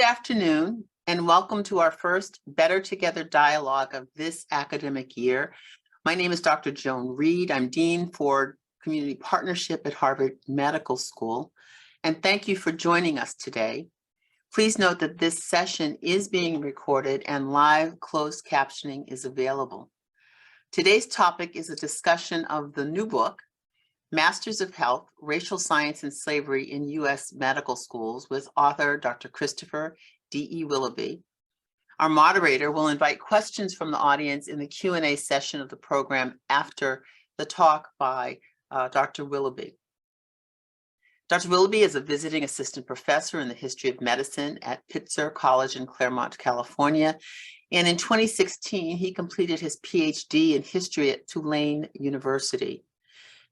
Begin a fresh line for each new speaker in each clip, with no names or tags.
afternoon, and welcome to our first Better Together dialogue of this academic year. My name is Dr. Joan Reed. I'm Dean for Community Partnership at Harvard Medical School, and thank you for joining us today. Please note that this session is being recorded and live closed captioning is available. Today's topic is a discussion of the new book, Masters of Health, Racial Science and Slavery in U.S. Medical Schools, with author Dr. Christopher D.E. Willoughby. Our moderator will invite questions from the audience in the Q&A session of the program after the talk by Dr. Willoughby. Dr. Willoughby is a visiting assistant professor in the history of medicine at Pitzer College in Claremont, California. And in 2016, he completed his PhD in history at Tulane University.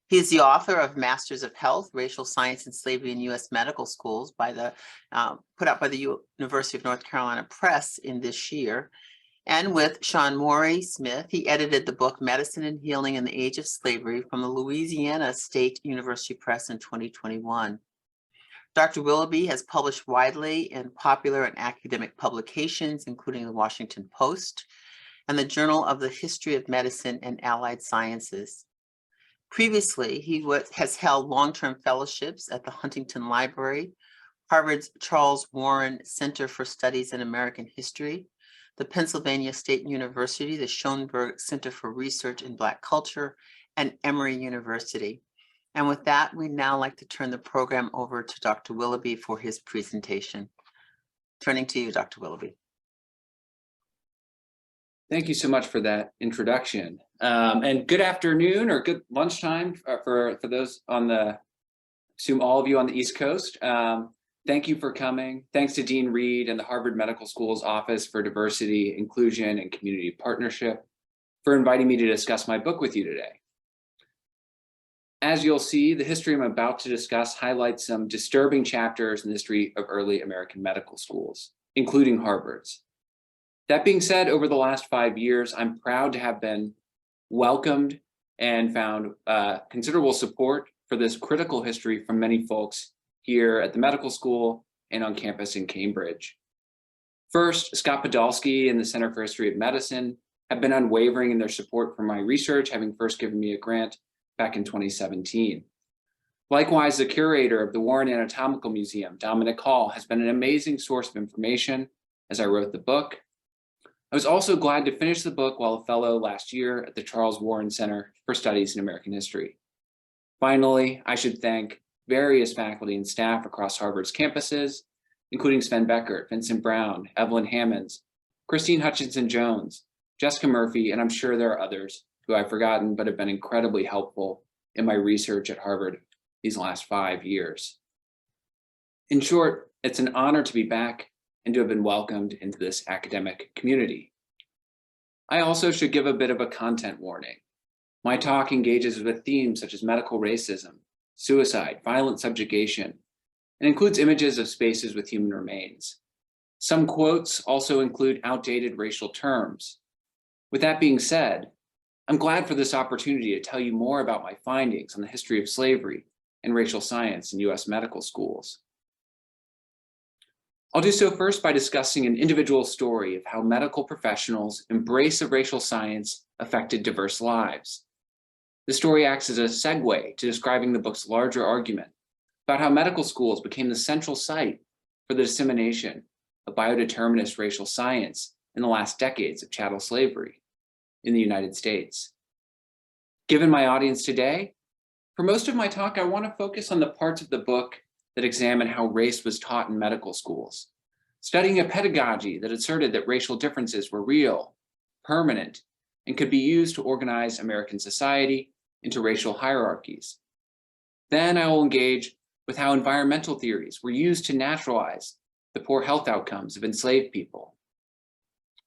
He is the author of Masters of Health, Racial Science and Slavery in U.S. Medical Schools, put out by the University of North Carolina Press in this year. And with Sean Morey Smith, he edited the book Medicine and Healing in the Age of Slavery from the Louisiana State University Press in 2021. Dr. Willoughby has published widely in popular and academic publications, including the Washington Post and the Journal of the History of Medicine and Allied Sciences. Previously, he has held long-term fellowships at the Huntington Library, Harvard's Charles Warren Center for Studies in American History, the Pennsylvania State University, the Schoenberg Center for Research in Black Culture, and Emory University. And with that, we'd now like to turn the program over to Dr. Willoughby for his presentation. Turning to you, Dr. Willoughby.
Thank you so much for that introduction. And good afternoon or good lunchtime for those on the, assume all of you on the East Coast. Thank you for coming. Thanks to Dean Reed and the Harvard Medical School's Office for Diversity, Inclusion, and Community Partnership for inviting me to discuss my book with you today. As you'll see, the history I'm about to discuss highlights some disturbing chapters in the history of early American medical schools, including Harvard's. That being said, over the last 5 years, I'm proud to have been welcomed and found considerable support for this critical history from many folks here at the medical school and on campus in Cambridge. First, Scott Podolsky and the Center for History of Medicine have been unwavering in their support for my research, having first given me a grant back in 2017. Likewise, the curator of the Warren Anatomical Museum, Dominic Hall, has been an amazing source of information as I wrote the book. I was also glad to finish the book while a fellow last year at the Charles Warren Center for Studies in American History. Finally, I should thank various faculty and staff across Harvard's campuses, including Sven Beckert, Vincent Brown, Evelyn Hammonds, Christine Hutchinson-Jones, Jessica Murphy, and I'm sure there are others who I've forgotten but have been incredibly helpful in my research at Harvard these last 5 years. In short, it's an honor to be back and to have been welcomed into this academic community. I also should give a bit of a content warning. My talk engages with themes such as medical racism, suicide, violent subjugation, and includes images of spaces with human remains. Some quotes also include outdated racial terms. With that being said, I'm glad for this opportunity to tell you more about my findings on the history of slavery and racial science in U.S. medical schools. I'll do so first by discussing an individual story of how medical professionals' embrace of racial science affected diverse lives. The story acts as a segue to describing the book's larger argument about how medical schools became the central site for the dissemination of biodeterminist racial science in the last decades of chattel slavery in the United States. Given my audience today, for most of my talk, I want to focus on the parts of the book that examine how race was taught in medical schools, studying a pedagogy that asserted that racial differences were real, permanent, and could be used to organize American society into racial hierarchies. Then I will engage with how environmental theories were used to naturalize the poor health outcomes of enslaved people.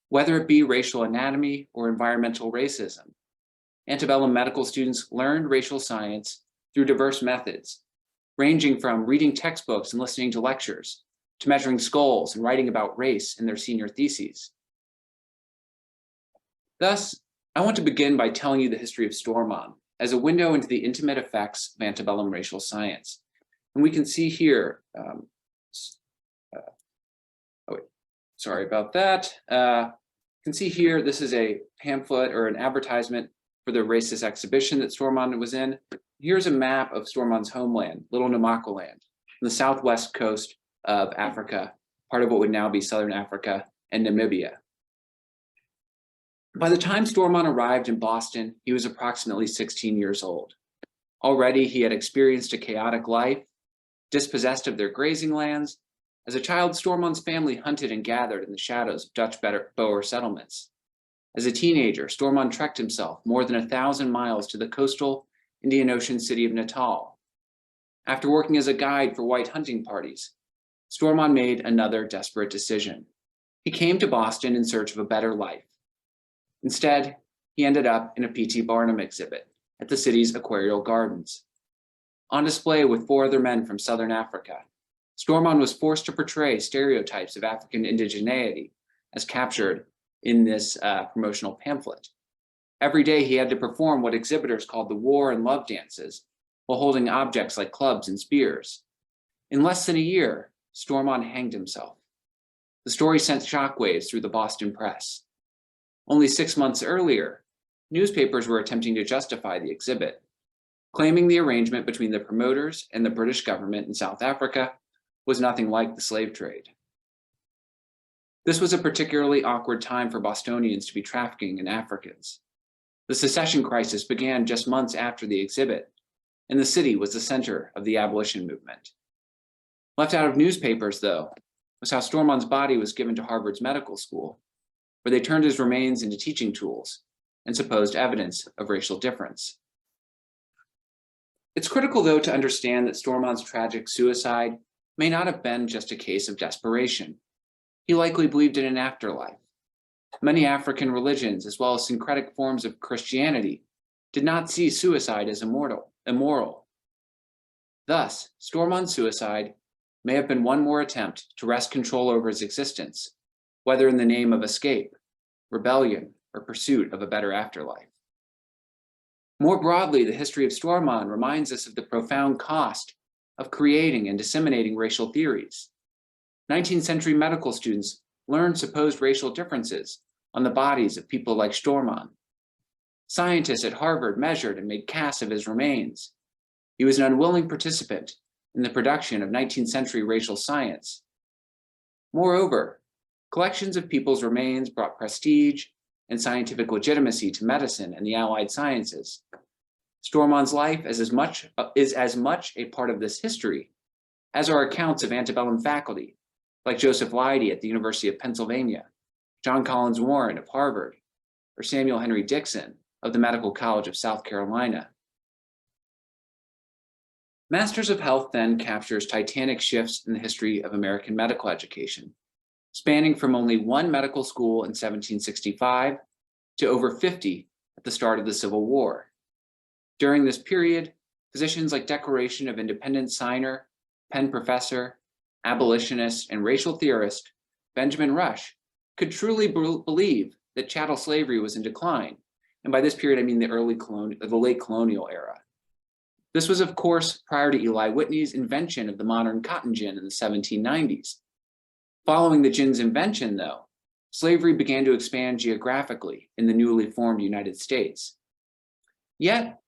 Whether it be racial anatomy or environmental racism, antebellum medical students learned racial science through diverse methods, ranging from reading textbooks and listening to lectures, to measuring skulls and writing about race in their senior theses. Thus, I want to begin by telling you the history of Stormont as a window into the intimate effects of antebellum racial science. And we can see here Oh, wait, sorry about that. You can see here, this is a pamphlet or an advertisement for the racist exhibition that Stormont was in. Here's a map of Stormont's homeland, Little Namaqualand, on the southwest coast of Africa, part of what would now be Southern Africa and Namibia. By the time Stormont arrived in Boston, he was approximately 16 years old. Already, he had experienced a chaotic life, dispossessed of their grazing lands. As a child, Stormont's family hunted and gathered in the shadows of Dutch Boer settlements. As a teenager, Stormont trekked himself more than 1,000 miles to the coastal Indian Ocean city of Natal. After working as a guide for white hunting parties, Stormont made another desperate decision. He came to Boston in search of a better life. Instead, he ended up in a P.T. Barnum exhibit at the city's Aquarial Gardens. On display with 4 other men from Southern Africa, Stormont was forced to portray stereotypes of African indigeneity as captured in this promotional pamphlet. Every day he had to perform what exhibitors called the war and love dances while holding objects like clubs and spears. In less than a year, Stormont hanged himself. The story sent shockwaves through the Boston press. Only 6 months earlier, newspapers were attempting to justify the exhibit, claiming the arrangement between the promoters and the British government in South Africa was nothing like the slave trade. This was a particularly awkward time for Bostonians to be trafficking in Africans. The secession crisis began just months after the exhibit, and the city was the center of the abolition movement. Left out of newspapers, though, was how Stormont's body was given to Harvard's medical school, where they turned his remains into teaching tools and supposed evidence of racial difference. It's critical, though, to understand that Stormont's tragic suicide may not have been just a case of desperation. He likely believed in an afterlife. Many African religions, as well as syncretic forms of Christianity, did not see suicide as immoral. Thus, Stormont's suicide may have been one more attempt to wrest control over his existence, whether in the name of escape, rebellion, or pursuit of a better afterlife. More broadly, the history of Stormont reminds us of the profound cost of creating and disseminating racial theories. 19th century medical students learned supposed racial differences on the bodies of people like Stormont. Scientists at Harvard measured and made casts of his remains. He was an unwilling participant in the production of 19th century racial science. Moreover, collections of people's remains brought prestige and scientific legitimacy to medicine and the allied sciences. Stormont's life is as much a part of this history as are accounts of antebellum faculty, like Joseph Leidy at the University of Pennsylvania, John Collins Warren of Harvard, or Samuel Henry Dixon of the Medical College of South Carolina. Masters of Health then captures titanic shifts in the history of American medical education, spanning from only one medical school in 1765 to over 50 at the start of the Civil War. During this period, physicians like Declaration of Independence signer, Penn professor, abolitionist, and racial theorist Benjamin Rush could truly believe that chattel slavery was in decline. And by this period, I mean the late colonial era. This was, of course, prior to Eli Whitney's invention of the modern cotton gin in the 1790s. Following the gin's invention, though, slavery began to expand geographically in the newly formed United States. Yet,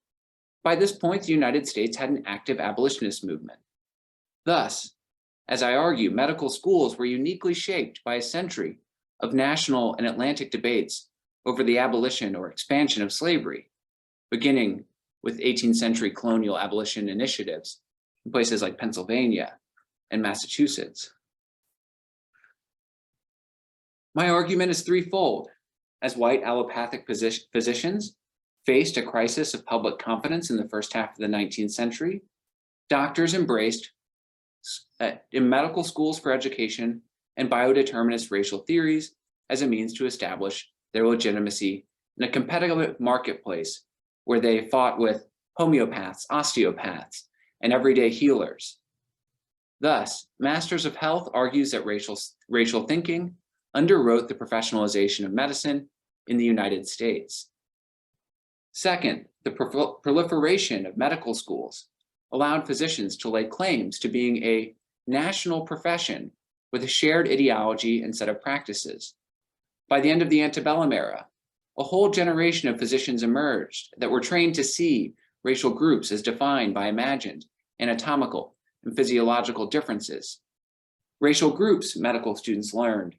by this point, the United States had an active abolitionist movement. Thus, as I argue, medical schools were uniquely shaped by a century of national and Atlantic debates over the abolition or expansion of slavery, beginning with 18th century colonial abolition initiatives in places like Pennsylvania and Massachusetts. My argument is threefold. As white allopathic physicians faced a crisis of public confidence in the first half of the 19th century, doctors embraced in medical schools for education and biodeterminist racial theories as a means to establish their legitimacy in a competitive marketplace where they fought with homeopaths, osteopaths, and everyday healers. Thus, Masters of Health argues that racial thinking underwrote the professionalization of medicine in the United States. Second, the proliferation of medical schools allowed physicians to lay claims to being a national profession with a shared ideology and set of practices. By the end of the antebellum era, a whole generation of physicians emerged that were trained to see racial groups as defined by imagined, anatomical, and physiological differences. Racial groups, medical students learned,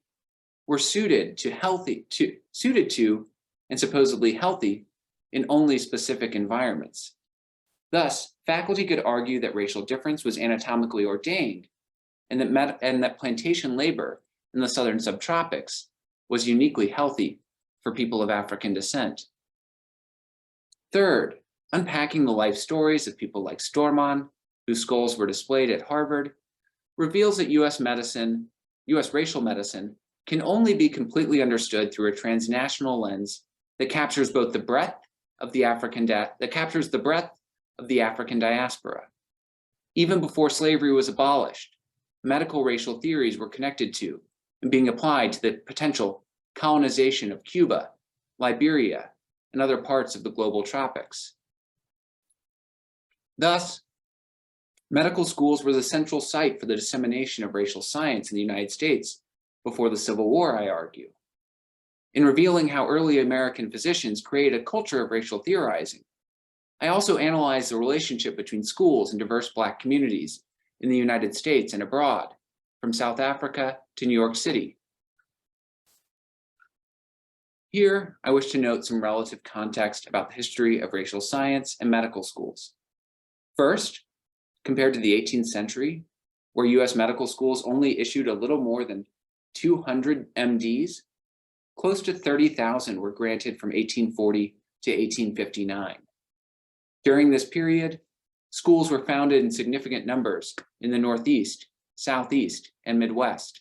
were suited to and supposedly healthy in only specific environments. Thus, faculty could argue that racial difference was anatomically ordained and that plantation labor in the southern subtropics was uniquely healthy for people of African descent. Third, unpacking the life stories of people like Stormont, whose skulls were displayed at Harvard, reveals that US racial medicine can only be completely understood through a transnational lens that captures both the breadth of the African diaspora. Even before slavery was abolished, medical racial theories were connected to and being applied to the potential colonization of Cuba, Liberia, and other parts of the global tropics. Thus, medical schools were the central site for the dissemination of racial science in the United States before the Civil War, I argue. In revealing how early American physicians created a culture of racial theorizing, I also analyzed the relationship between schools and diverse Black communities in the United States and abroad, from South Africa to New York City. Here, I wish to note some relative context about the history of racial science and medical schools. First, compared to the 18th century, where US medical schools only issued a little more than 200 MDs, close to 30,000 were granted from 1840 to 1859. During this period, schools were founded in significant numbers in the Northeast, Southeast, and Midwest.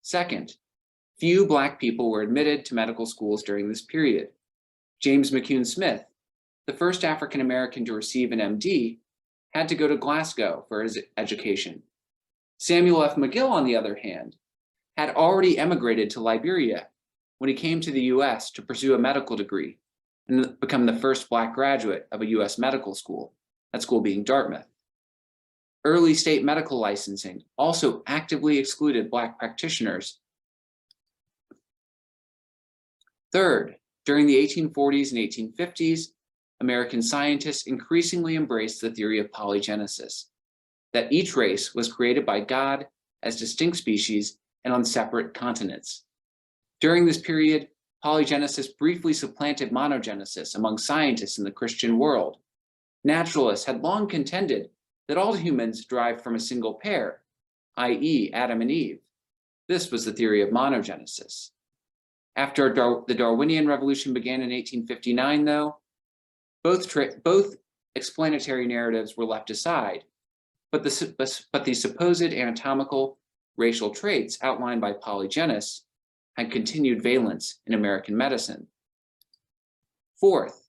Second, few Black people were admitted to medical schools during this period. James McCune Smith, the first African American to receive an MD, had to go to Glasgow for his education. Samuel F. McGill, on the other hand, had already emigrated to Liberia when he came to the US to pursue a medical degree and become the first Black graduate of a US medical school, that school being Dartmouth. Early state medical licensing also actively excluded Black practitioners. Third, during the 1840s and 1850s, American scientists increasingly embraced the theory of polygenesis, that each race was created by God as distinct species and on separate continents. During this period, polygenesis briefly supplanted monogenesis among scientists in the Christian world. Naturalists had long contended that all humans derived from a single pair, i.e. Adam and Eve. This was the theory of monogenesis. After the Darwinian Revolution began in 1859, though, both explanatory narratives were left aside, but the supposed anatomical racial traits outlined by polygenesis had continued valence in American medicine. Fourth,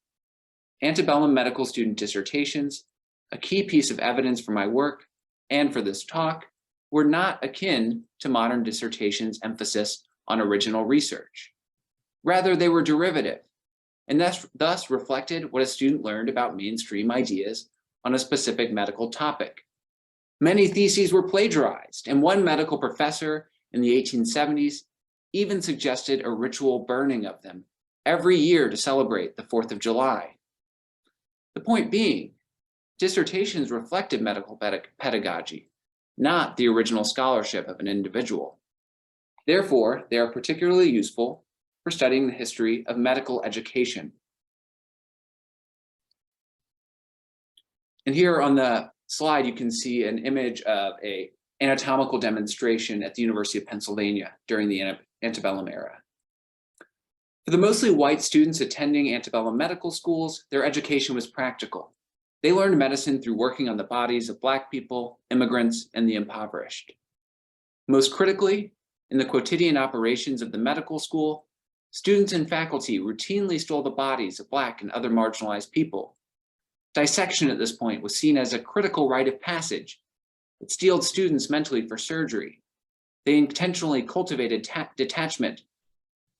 antebellum medical student dissertations, a key piece of evidence for my work and for this talk, were not akin to modern dissertations' emphasis on original research. Rather, they were derivative, and thus reflected what a student learned about mainstream ideas on a specific medical topic. Many theses were plagiarized, and one medical professor in the 1870s even suggested a ritual burning of them every year to celebrate the 4th of July. The point being, dissertations reflected medical pedagogy, not the original scholarship of an individual. Therefore, they are particularly useful for studying the history of medical education. And here on the slide, you can see an image of an anatomical demonstration at the University of Pennsylvania during the antebellum era. For the mostly white students attending antebellum medical schools, their education was practical. They learned medicine through working on the bodies of Black people, immigrants, and the impoverished. Most critically, in the quotidian operations of the medical school, students and faculty routinely stole the bodies of Black and other marginalized people. Dissection at this point was seen as a critical rite of passage that steeled students mentally for surgery. They intentionally cultivated detachment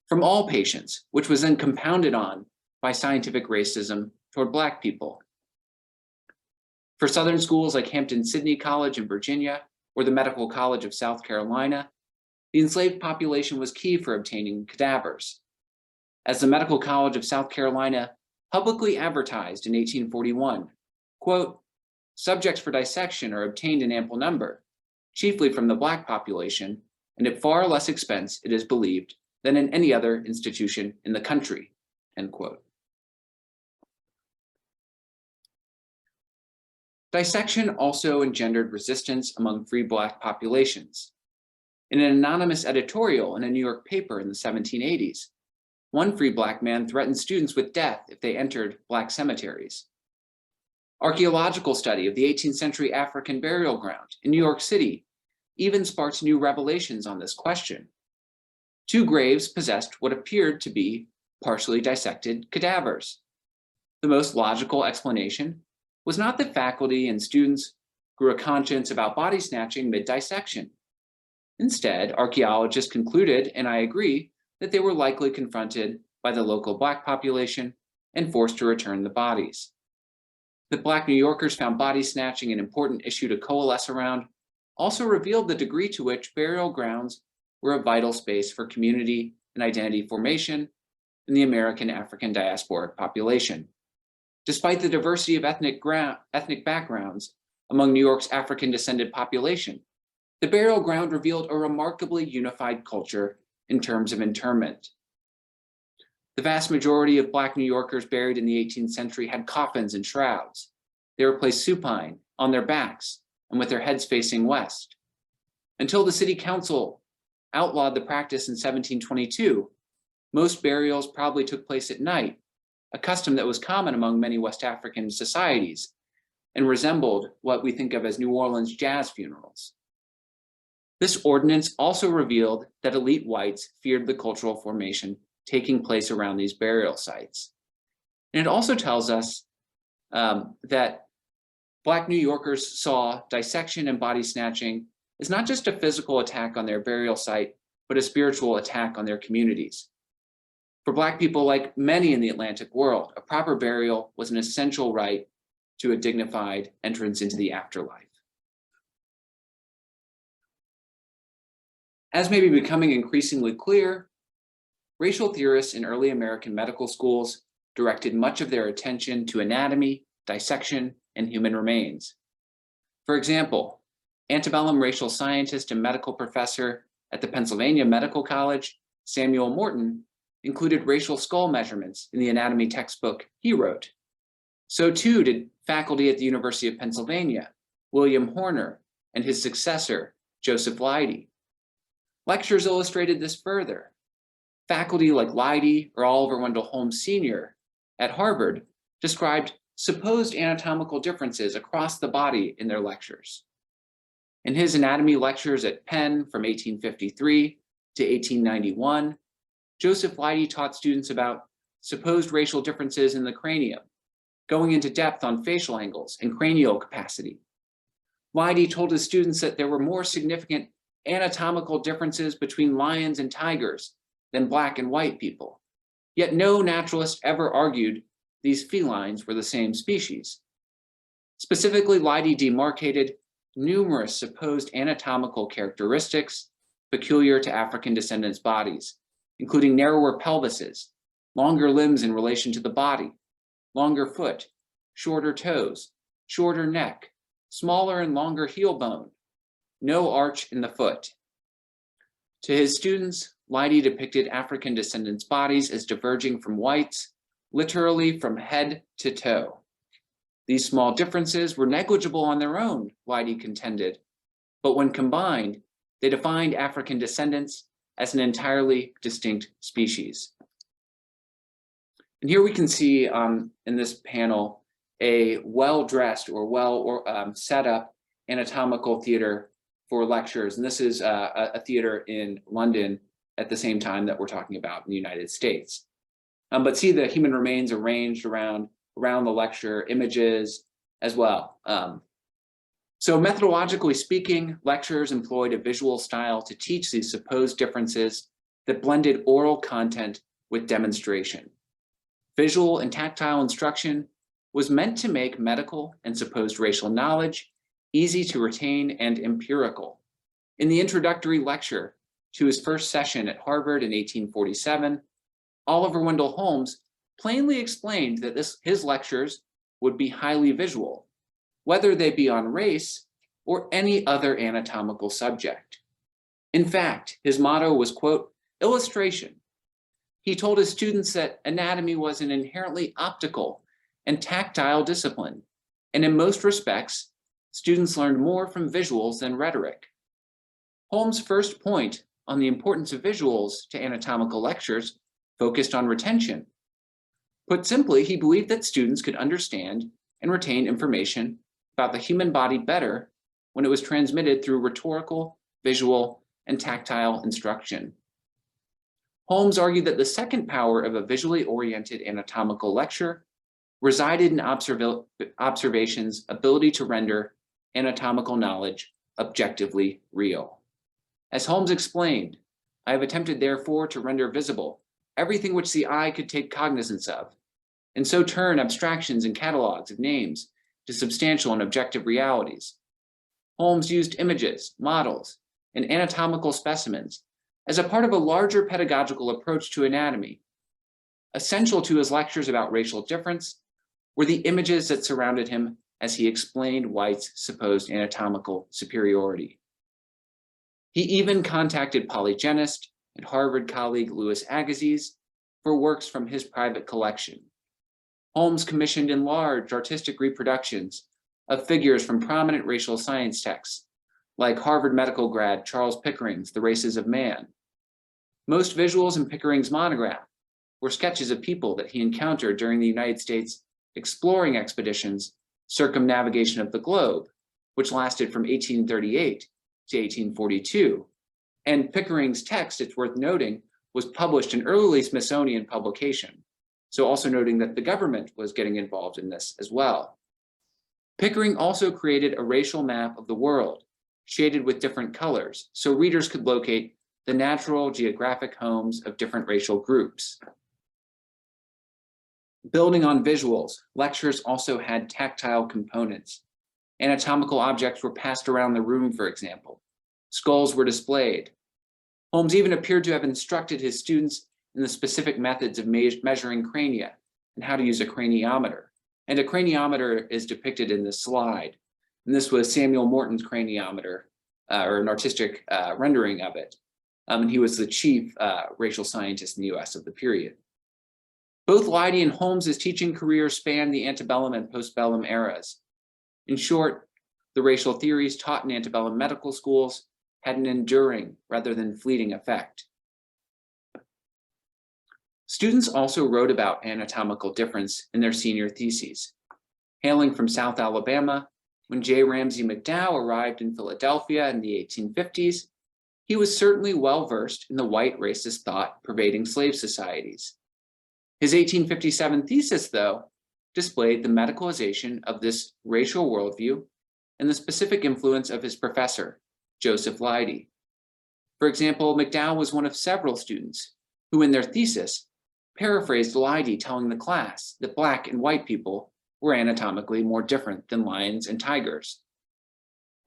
from all patients, which was then compounded on by scientific racism toward Black people. For Southern schools like Hampton-Sydney College in Virginia, or the Medical College of South Carolina, the enslaved population was key for obtaining cadavers. As the Medical College of South Carolina publicly advertised in 1841, quote, "Subjects for dissection are obtained in ample number, chiefly from the Black population, and at far less expense, it is believed, than in any other institution in the country," end quote. Dissection also engendered resistance among free Black populations. In an anonymous editorial in a New York paper in the 1780s, one free Black man threatened students with death if they entered Black cemeteries. Archaeological study of the 18th century African burial ground in New York City even sparked new revelations on this question. 2 graves possessed what appeared to be partially dissected cadavers. The most logical explanation was not that faculty and students grew a conscience about body snatching mid-dissection. Instead, archaeologists concluded, and I agree, that they were likely confronted by the local Black population and forced to return the bodies. That Black New Yorkers found body snatching an important issue to coalesce around also revealed the degree to which burial grounds were a vital space for community and identity formation in the American African diasporic population. Despite the diversity of ethnic backgrounds among New York's African-descended population, the burial ground revealed a remarkably unified culture in terms of interment. The vast majority of Black New Yorkers buried in the 18th century had coffins and shrouds. They were placed supine, on their backs, and with their heads facing west. Until the city council outlawed the practice in 1722, most burials probably took place at night, a custom that was common among many West African societies and resembled what we think of as New Orleans jazz funerals. This ordinance also revealed that elite whites feared the cultural formation taking place around these burial sites. And it also tells us that Black New Yorkers saw dissection and body snatching as not just a physical attack on their burial site, but a spiritual attack on their communities. For Black people, like many in the Atlantic world, a proper burial was an essential right to a dignified entrance into the afterlife. As may be becoming increasingly clear, racial theorists in early American medical schools directed much of their attention to anatomy, dissection, and human remains. For example, antebellum racial scientist and medical professor at the Pennsylvania Medical College, Samuel Morton, included racial skull measurements in the anatomy textbook he wrote. So too did faculty at the University of Pennsylvania, William Horner, and his successor, Joseph Leidy. Lectures illustrated this further. Faculty like Leidy or Oliver Wendell Holmes Sr. at Harvard described supposed anatomical differences across the body in their lectures. In his anatomy lectures at Penn from 1853 to 1891, Joseph Leidy taught students about supposed racial differences in the cranium, going into depth on facial angles and cranial capacity. Leidy told his students that there were more significant anatomical differences between lions and tigers than Black and white people. Yet no naturalist ever argued these felines were the same species. Specifically, Leidy demarcated numerous supposed anatomical characteristics peculiar to African descendants' bodies, including narrower pelvises, longer limbs in relation to the body, longer foot, shorter toes, shorter neck, smaller and longer heel bone, no arch in the foot. To his students, Leidy depicted African descendants' bodies as diverging from whites, literally from head to toe. These small differences were negligible on their own, Leidy contended, but when combined, they defined African descendants as an entirely distinct species. And here we can see in this panel a well-dressed or set up anatomical theater for lectures. And this is a theater in London at the same time that we're talking about in the United States. But see the human remains arranged around the lecture, images as well. So methodologically speaking, lectures employed a visual style to teach these supposed differences that blended oral content with demonstration. Visual and tactile instruction was meant to make medical and supposed racial knowledge easy to retain, and empirical. In the introductory lecture to his first session at Harvard in 1847, Oliver Wendell Holmes plainly explained that his lectures would be highly visual, whether they be on race or any other anatomical subject. In fact, his motto was, quote, illustration. He told his students that anatomy was an inherently optical and tactile discipline, and in most respects, students learned more from visuals than rhetoric. Holmes' first point on the importance of visuals to anatomical lectures focused on retention. Put simply, he believed that students could understand and retain information about the human body better when it was transmitted through rhetorical, visual, and tactile instruction. Holmes argued that the second power of a visually oriented anatomical lecture resided in observation's ability to render anatomical knowledge objectively real. As Holmes explained, I have attempted therefore to render visible everything which the eye could take cognizance of, and so turn abstractions and catalogs of names to substantial and objective realities. Holmes used images, models, and anatomical specimens as a part of a larger pedagogical approach to anatomy. Essential to his lectures about racial difference were the images that surrounded him as he explained whites' supposed anatomical superiority. He even contacted polygenist and Harvard colleague Louis Agassiz for works from his private collection. Holmes commissioned enlarged artistic reproductions of figures from prominent racial science texts, like Harvard medical grad Charles Pickering's The Races of Man. Most visuals in Pickering's monograph were sketches of people that he encountered during the United States exploring expeditions circumnavigation of the globe, which lasted from 1838 to 1842. And Pickering's text, it's worth noting, was published in early Smithsonian publication. So also noting that the government was getting involved in this as well. Pickering also created a racial map of the world, shaded with different colors, so readers could locate the natural geographic homes of different racial groups. Building on visuals, lectures also had tactile components. Anatomical objects were passed around the room, for example. Skulls were displayed. Holmes even appeared to have instructed his students in the specific methods of measuring crania and how to use a craniometer. And a craniometer is depicted in this slide. And this was Samuel Morton's craniometer, or an artistic rendering of it. And he was the chief racial scientist in the US of the period. Both Leidy and Holmes's teaching careers spanned the antebellum and postbellum eras. In short, the racial theories taught in antebellum medical schools had an enduring rather than fleeting effect. Students also wrote about anatomical difference in their senior theses. Hailing from South Alabama, when J. Ramsay McDowell arrived in Philadelphia in the 1850s, he was certainly well-versed in the white racist thought pervading slave societies. His 1857 thesis, though, displayed the medicalization of this racial worldview and the specific influence of his professor, Joseph Leidy. For example, McDowell was one of several students who, in their thesis, paraphrased Leidy telling the class that Black and white people were anatomically more different than lions and tigers.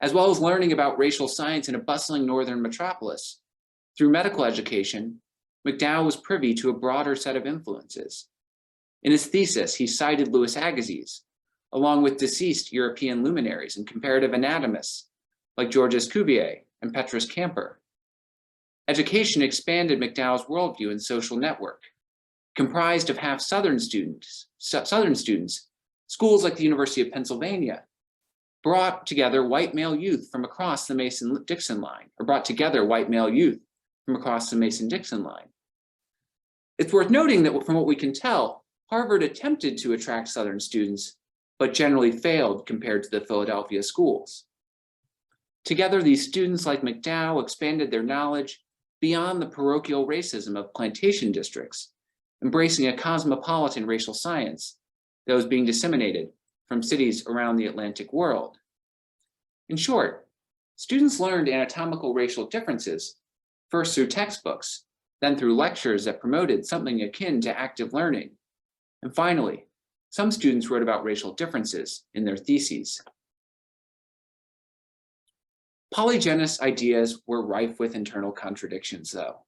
As well as learning about racial science in a bustling northern metropolis, through medical education, McDowell was privy to a broader set of influences. In his thesis, he cited Louis Agassiz, along with deceased European luminaries and comparative anatomists like Georges Cuvier and Petrus Camper. Education expanded McDowell's worldview and social network. Comprised of half Southern students, schools like the University of Pennsylvania brought together white male youth from across the Mason-Dixon line, or brought together white male youth from across the Mason-Dixon line. It's worth noting that from what we can tell, Harvard attempted to attract Southern students, but generally failed compared to the Philadelphia schools. Together, these students like McDowell expanded their knowledge beyond the parochial racism of plantation districts, embracing a cosmopolitan racial science that was being disseminated from cities around the Atlantic world. In short, students learned anatomical racial differences, first through textbooks, then through lectures that promoted something akin to active learning. And finally, some students wrote about racial differences in their theses. Polygenist ideas were rife with internal contradictions, though.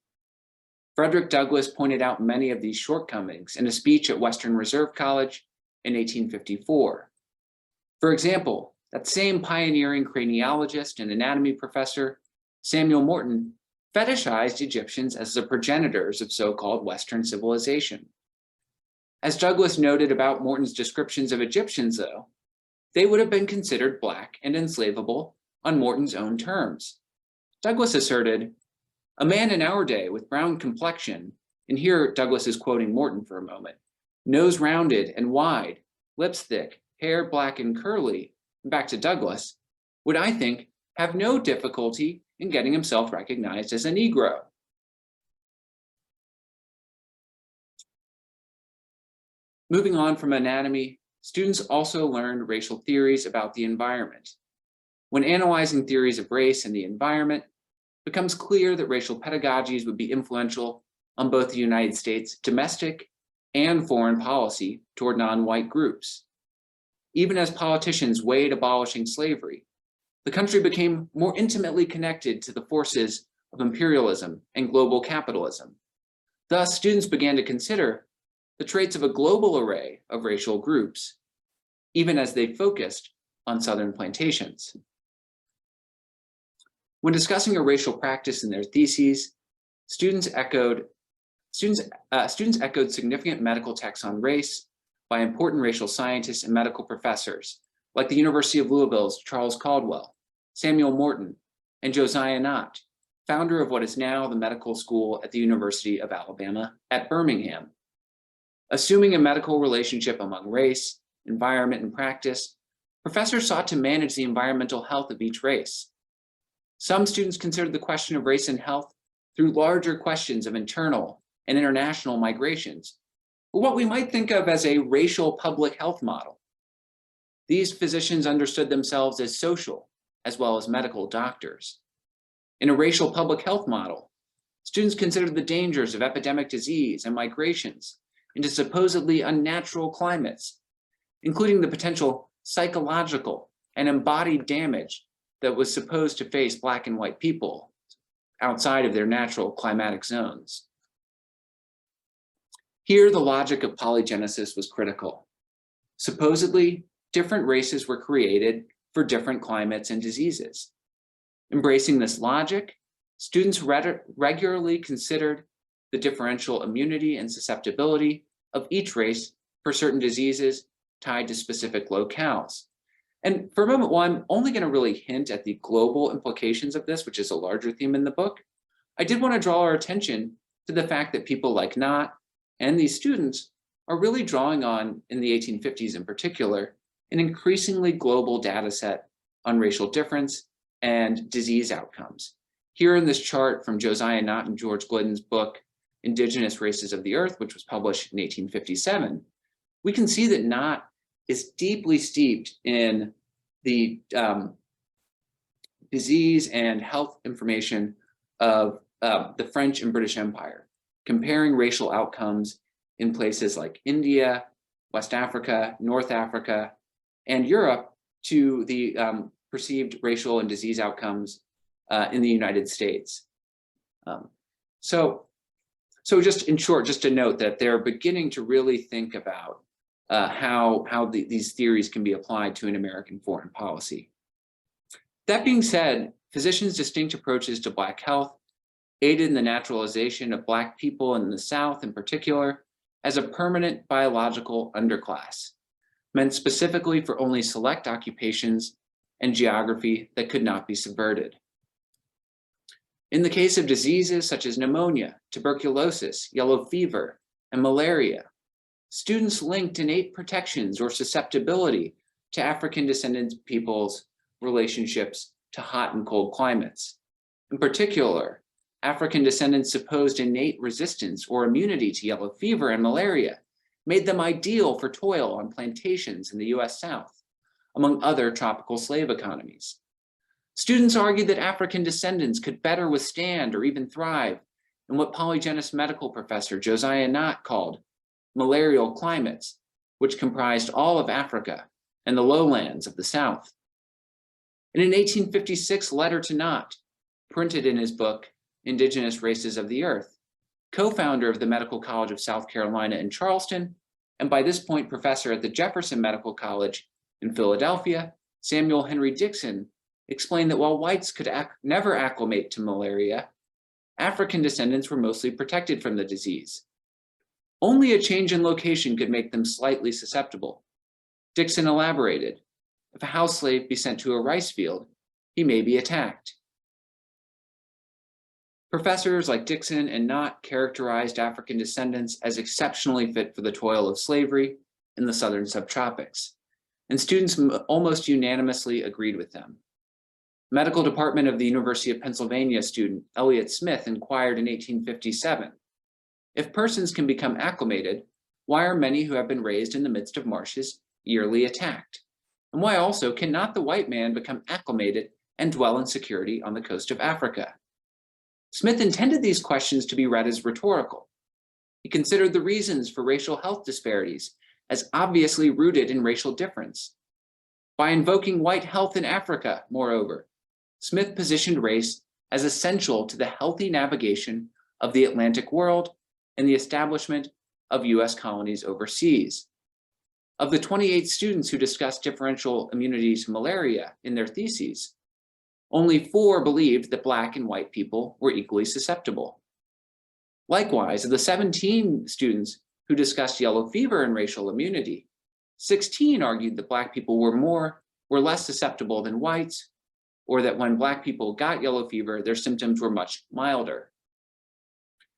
Frederick Douglass pointed out many of these shortcomings in a speech at Western Reserve College in 1854. For example, that same pioneering craniologist and anatomy professor, Samuel Morton, fetishized Egyptians as the progenitors of so-called Western civilization. As Douglass noted about Morton's descriptions of Egyptians, though, they would have been considered Black and enslavable on Morton's own terms. Douglass asserted, "A man in our day with brown complexion," and here Douglass is quoting Morton for a moment, "nose rounded and wide, lips thick, hair black and curly," back to Douglass, "would, I think, have no difficulty in getting himself recognized as a Negro." Moving on from anatomy, students also learned racial theories about the environment. When analyzing theories of race and the environment, it becomes clear that racial pedagogies would be influential on both the United States' domestic and foreign policy toward non-white groups. Even as politicians weighed abolishing slavery, the country became more intimately connected to the forces of imperialism and global capitalism. Thus, students began to consider the traits of a global array of racial groups, even as they focused on Southern plantations. When discussing a racial practice in their theses, students echoed significant medical texts on race by important racial scientists and medical professors, like the University of Louisville's Charles Caldwell, Samuel Morton, and Josiah Nott, founder of what is now the medical school at the University of Alabama at Birmingham. Assuming a medical relationship among race, environment, and practice, professors sought to manage the environmental health of each race. Some students considered the question of race and health through larger questions of internal and international migrations, or what we might think of as a racial public health model. These physicians understood themselves as social as well as medical doctors. In a racial public health model, students considered the dangers of epidemic disease and migrations into supposedly unnatural climates, including the potential psychological and embodied damage that was supposed to face Black and white people outside of their natural climatic zones. Here, the logic of polygenesis was critical. Supposedly, different races were created for different climates and diseases. Embracing this logic, students regularly considered the differential immunity and susceptibility of each race for certain diseases tied to specific locales. And for a moment, while I'm only going to really hint at the global implications of this, which is a larger theme in the book, I did want to draw our attention to the fact that people like Nott and these students are really drawing on, in the 1850s in particular, an increasingly global data set on racial difference and disease outcomes. Here in this chart from Josiah Nott and George Glidden's book, Indigenous Races of the Earth, which was published in 1857, we can see that Nott is deeply steeped in the disease and health information of the French and British Empire, comparing racial outcomes in places like India, West Africa, North Africa, and Europe to the perceived racial and disease outcomes in the United States. So just in short, just to note that they're beginning to really think about how these theories can be applied to an American foreign policy. That being said, physicians' distinct approaches to Black health aided in the naturalization of Black people in the South in particular as a permanent biological underclass, meant specifically for only select occupations and geography that could not be subverted. In the case of diseases such as pneumonia, tuberculosis, yellow fever, and malaria, students linked innate protections or susceptibility to African descendant peoples' relationships to hot and cold climates. In particular, African descendants' supposed innate resistance or immunity to yellow fever and malaria made them ideal for toil on plantations in the US South, among other tropical slave economies. Students argued that African descendants could better withstand or even thrive in what polygenist medical professor Josiah Nott called malarial climates, which comprised all of Africa and the lowlands of the South. In an 1856 letter to Knott, printed in his book, Indigenous Races of the Earth, co-founder of the Medical College of South Carolina in Charleston, and by this point professor at the Jefferson Medical College in Philadelphia, Samuel Henry Dixon explained that while whites could never acclimate to malaria, African descendants were mostly protected from the disease. Only a change in location could make them slightly susceptible. Dixon elaborated, if a house slave be sent to a rice field, he may be attacked. Professors like Dixon and Knott characterized African descendants as exceptionally fit for the toil of slavery in the southern subtropics, and students almost unanimously agreed with them. Medical department of the University of Pennsylvania student Elliott Smith inquired in 1857, if persons can become acclimated, why are many who have been raised in the midst of marshes yearly attacked? And why also cannot the white man become acclimated and dwell in security on the coast of Africa? Smith intended these questions to be read as rhetorical. He considered the reasons for racial health disparities as obviously rooted in racial difference. By invoking white health in Africa, moreover, Smith positioned race as essential to the healthy navigation of the Atlantic world and the establishment of US colonies overseas. Of the 28 students who discussed differential immunity to malaria in their theses, only 4 believed that Black and white people were equally susceptible. Likewise, of the 17 students who discussed yellow fever and racial immunity, 16 argued that Black people were less susceptible than whites, or that when Black people got yellow fever, their symptoms were much milder.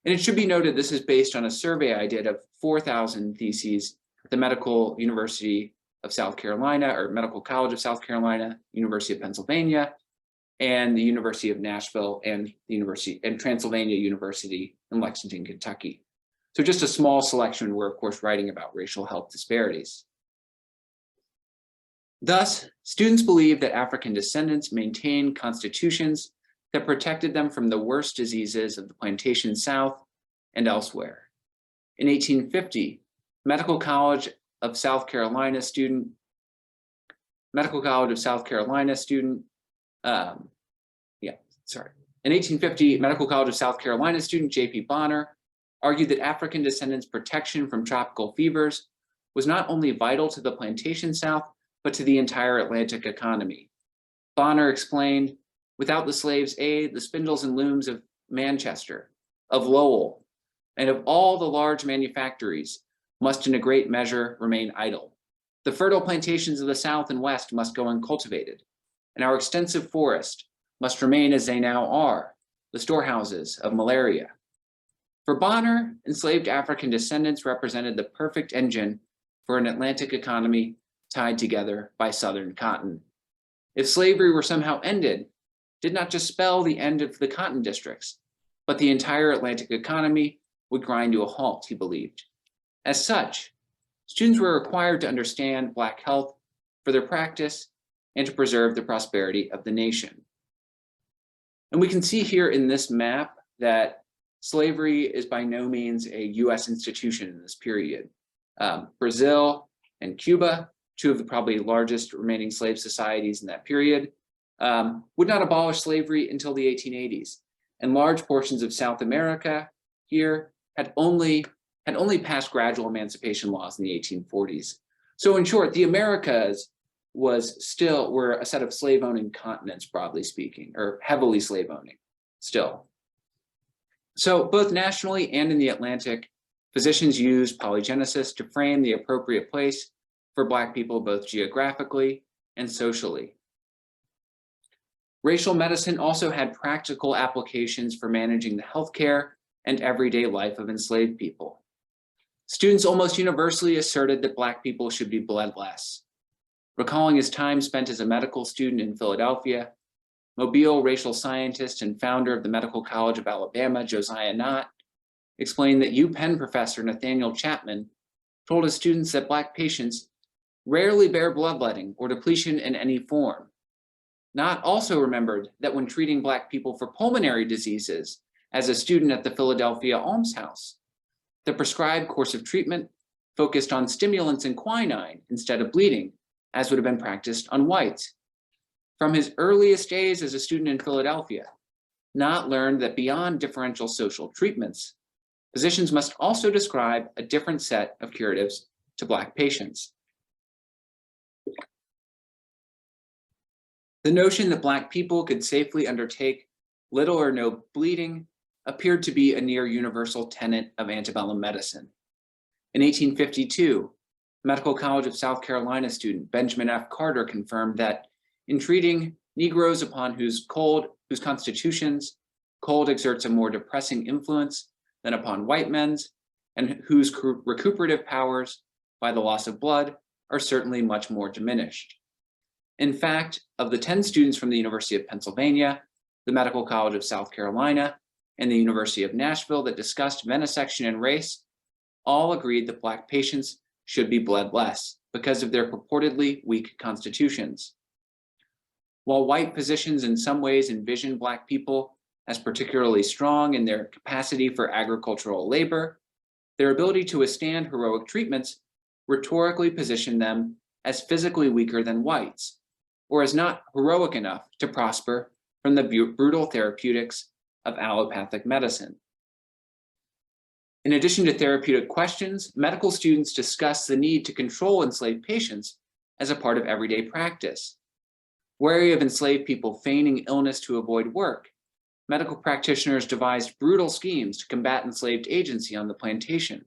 And it should be noted this is based on a survey I did of 4,000 theses at the Medical University of South Carolina, or Medical College of South Carolina, University of Pennsylvania, and the University of Nashville and Transylvania University in Lexington, Kentucky. So just a small selection, we're of course writing about racial health disparities. Thus, students believe that African descendants maintained constitutions that protected them from the worst diseases of the plantation South and elsewhere. In 1850, Medical College of South Carolina student In 1850, Medical College of South Carolina student J.P. Bonner argued that African descendants' protection from tropical fevers was not only vital to the plantation South, but to the entire Atlantic economy. Bonner explained, without the slaves' aid, the spindles and looms of Manchester, of Lowell, and of all the large manufactories must in a great measure remain idle. The fertile plantations of the South and West must go uncultivated, and our extensive forest must remain as they now are, the storehouses of malaria. For Bonner, enslaved African descendants represented the perfect engine for an Atlantic economy tied together by Southern cotton. If slavery were somehow ended, did not just spell the end of the cotton districts, but the entire Atlantic economy would grind to a halt, he believed. As such, students were required to understand Black health for their practice and to preserve the prosperity of the nation. And we can see here in this map that slavery is by no means a US institution in this period. Brazil and Cuba, 2 of the probably largest remaining slave societies in that period, would not abolish slavery until the 1880s. And large portions of South America here had only passed gradual emancipation laws in the 1840s. So in short, the Americas were a set of slave-owning continents, broadly speaking, or heavily slave-owning still. So both nationally and in the Atlantic, physicians used polygenesis to frame the appropriate place for Black people, both geographically and socially. Racial medicine also had practical applications for managing the healthcare and everyday life of enslaved people. Students almost universally asserted that Black people should be bled less. Recalling his time spent as a medical student in Philadelphia, Mobile racial scientist and founder of the Medical College of Alabama, Josiah Knott, explained that UPenn professor Nathaniel Chapman told his students that Black patients rarely bear bloodletting or depletion in any form. Knott also remembered that when treating Black people for pulmonary diseases as a student at the Philadelphia Almshouse, the prescribed course of treatment focused on stimulants and quinine instead of bleeding, as would have been practiced on whites. from his earliest days as a student in Philadelphia, not learned that beyond differential social treatments, physicians must also describe a different set of curatives to Black patients. The notion that Black people could safely undertake little or no bleeding appeared to be a near universal tenet of antebellum medicine. In 1852, Medical College of South Carolina student Benjamin F. Carter confirmed that in treating Negroes upon whose constitutions cold exerts a more depressing influence than upon white men's, and whose recuperative powers by the loss of blood are certainly much more diminished. In fact, of the 10 students from the University of Pennsylvania, the Medical College of South Carolina, and the University of Nashville that discussed venesection and race, all agreed that Black patients should be bled less because of their purportedly weak constitutions. While white physicians in some ways envision Black people as particularly strong in their capacity for agricultural labor, their ability to withstand heroic treatments rhetorically position them as physically weaker than whites, or as not heroic enough to prosper from the brutal therapeutics of allopathic medicine. In addition to therapeutic questions, medical students discuss the need to control enslaved patients as a part of everyday practice. Wary of enslaved people feigning illness to avoid work, medical practitioners devised brutal schemes to combat enslaved agency on the plantation.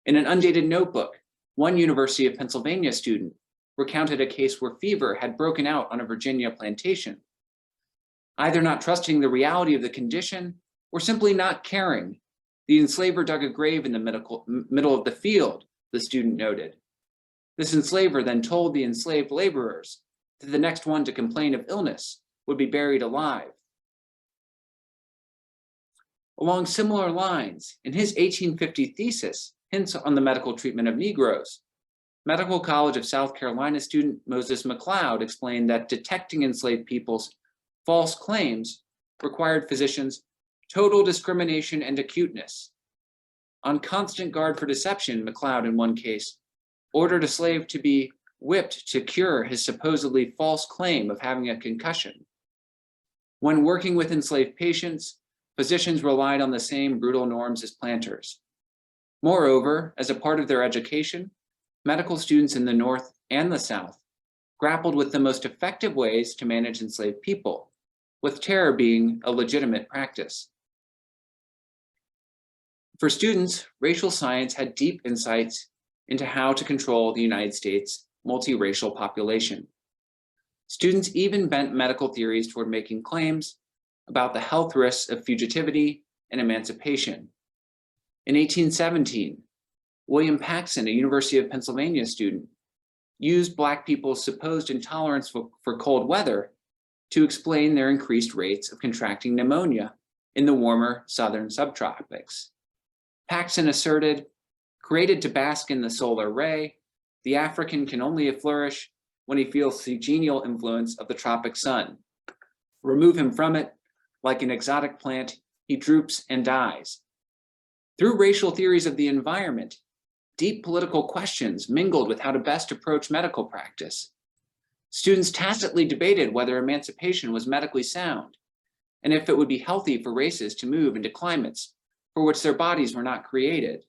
In an undated notebook, one University of Pennsylvania student recounted a case where fever had broken out on a Virginia plantation. Either not trusting the reality of the condition or simply not caring, the enslaver dug a grave in the middle of the field, the student noted. This enslaver then told the enslaved laborers that the next one to complain of illness would be buried alive. Along similar lines, in his 1850 thesis, Hints on the Medical Treatment of Negroes, Medical College of South Carolina student Moses McLeod explained that detecting enslaved people's false claims required physicians total discrimination and acuteness. On constant guard for deception, McLeod, in one case, ordered a slave to be whipped to cure his supposedly false claim of having a concussion. When working with enslaved patients, physicians relied on the same brutal norms as planters. Moreover, as a part of their education, medical students in the North and the South grappled with the most effective ways to manage enslaved people, with terror being a legitimate practice. For students, racial science had deep insights into how to control the United States' multiracial population. Students even bent medical theories toward making claims about the health risks of fugitivity and emancipation. In 1817, William Paxson, a University of Pennsylvania student, used Black people's supposed intolerance for cold weather to explain their increased rates of contracting pneumonia in the warmer southern subtropics. Paxson asserted, created to bask in the solar ray, the African can only flourish when he feels the genial influence of the tropic sun. Remove him from it, like an exotic plant, he droops and dies. Through racial theories of the environment, deep political questions mingled with how to best approach medical practice. Students tacitly debated whether emancipation was medically sound, and if it would be healthy for races to move into climates for which their bodies were not created.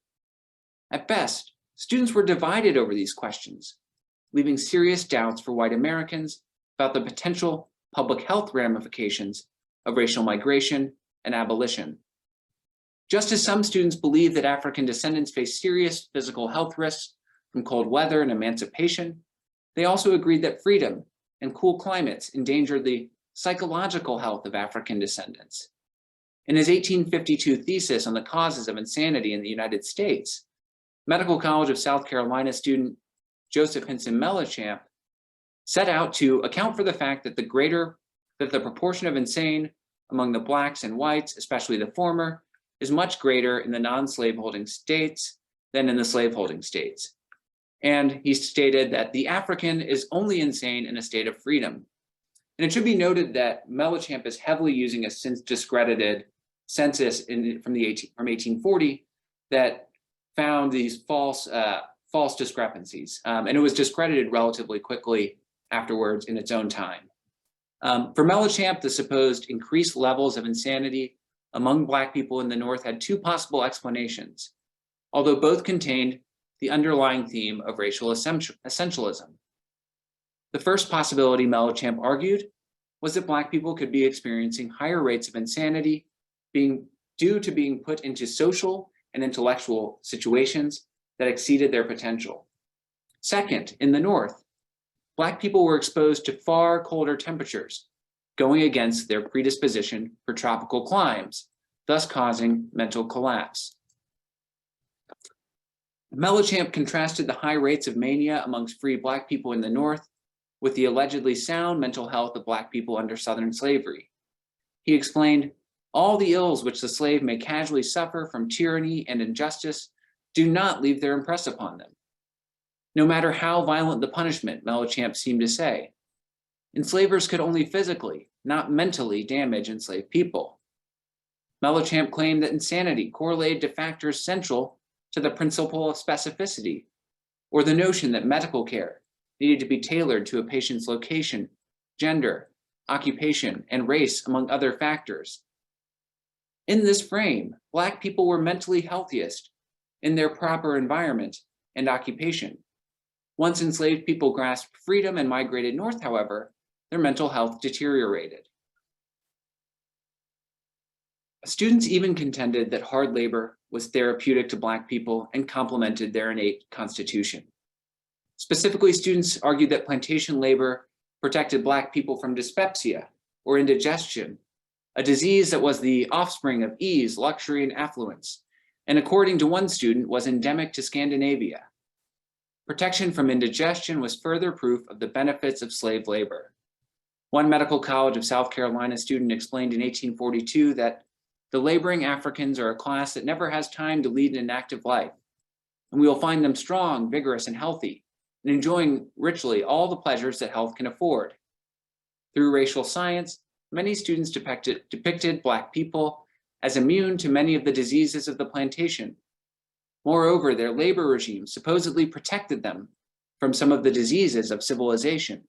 At best, students were divided over these questions, leaving serious doubts for white Americans about the potential public health ramifications of racial migration and abolition. Just as some students believed that African descendants face serious physical health risks from cold weather and emancipation, they also agreed that freedom and cool climates endangered the psychological health of African descendants. In his 1852 thesis on the causes of insanity in the United States, Medical College of South Carolina student Joseph Hinson Mellenchamp set out to account for the fact that the proportion of insane among the Blacks and whites, especially the former, is much greater in the non-slaveholding states than in the slaveholding states. And he stated that the African is only insane in a state of freedom. And it should be noted that Mellenchamp is heavily using a since discredited census from 1840 that found these false discrepancies. And it was discredited relatively quickly afterwards in its own time. For Mellencamp, the supposed increased levels of insanity among Black people in the North had two possible explanations, although both contained the underlying theme of racial essentialism. The first possibility, Mellencamp argued, was that Black people could be experiencing higher rates of insanity due to being put into social and intellectual situations that exceeded their potential. Second, in the North, Black people were exposed to far colder temperatures, going against their predisposition for tropical climes, thus causing mental collapse. Mellencamp contrasted the high rates of mania amongst free Black people in the North with the allegedly sound mental health of Black people under Southern slavery. He explained, all the ills which the slave may casually suffer from tyranny and injustice do not leave their impress upon them. No matter how violent the punishment, Mellencamp seemed to say, enslavers could only physically, not mentally, damage enslaved people. Mellencamp claimed that insanity correlated to factors central to the principle of specificity, or the notion that medical care needed to be tailored to a patient's location, gender, occupation, and race, among other factors. In this frame, Black people were mentally healthiest in their proper environment and occupation. Once enslaved people grasped freedom and migrated north, however, their mental health deteriorated. Students even contended that hard labor was therapeutic to Black people and complemented their innate constitution. Specifically, students argued that plantation labor protected Black people from dyspepsia or indigestion, a disease that was the offspring of ease, luxury, and affluence, and according to one student, was endemic to Scandinavia. Protection from indigestion was further proof of the benefits of slave labor. One Medical College of South Carolina student explained in 1842 that the laboring Africans are a class that never has time to lead an active life, and we will find them strong, vigorous, and healthy, and enjoying richly all the pleasures that health can afford. Through racial science, many students depicted Black people as immune to many of the diseases of the plantation. Moreover, their labor regime supposedly protected them from some of the diseases of civilization.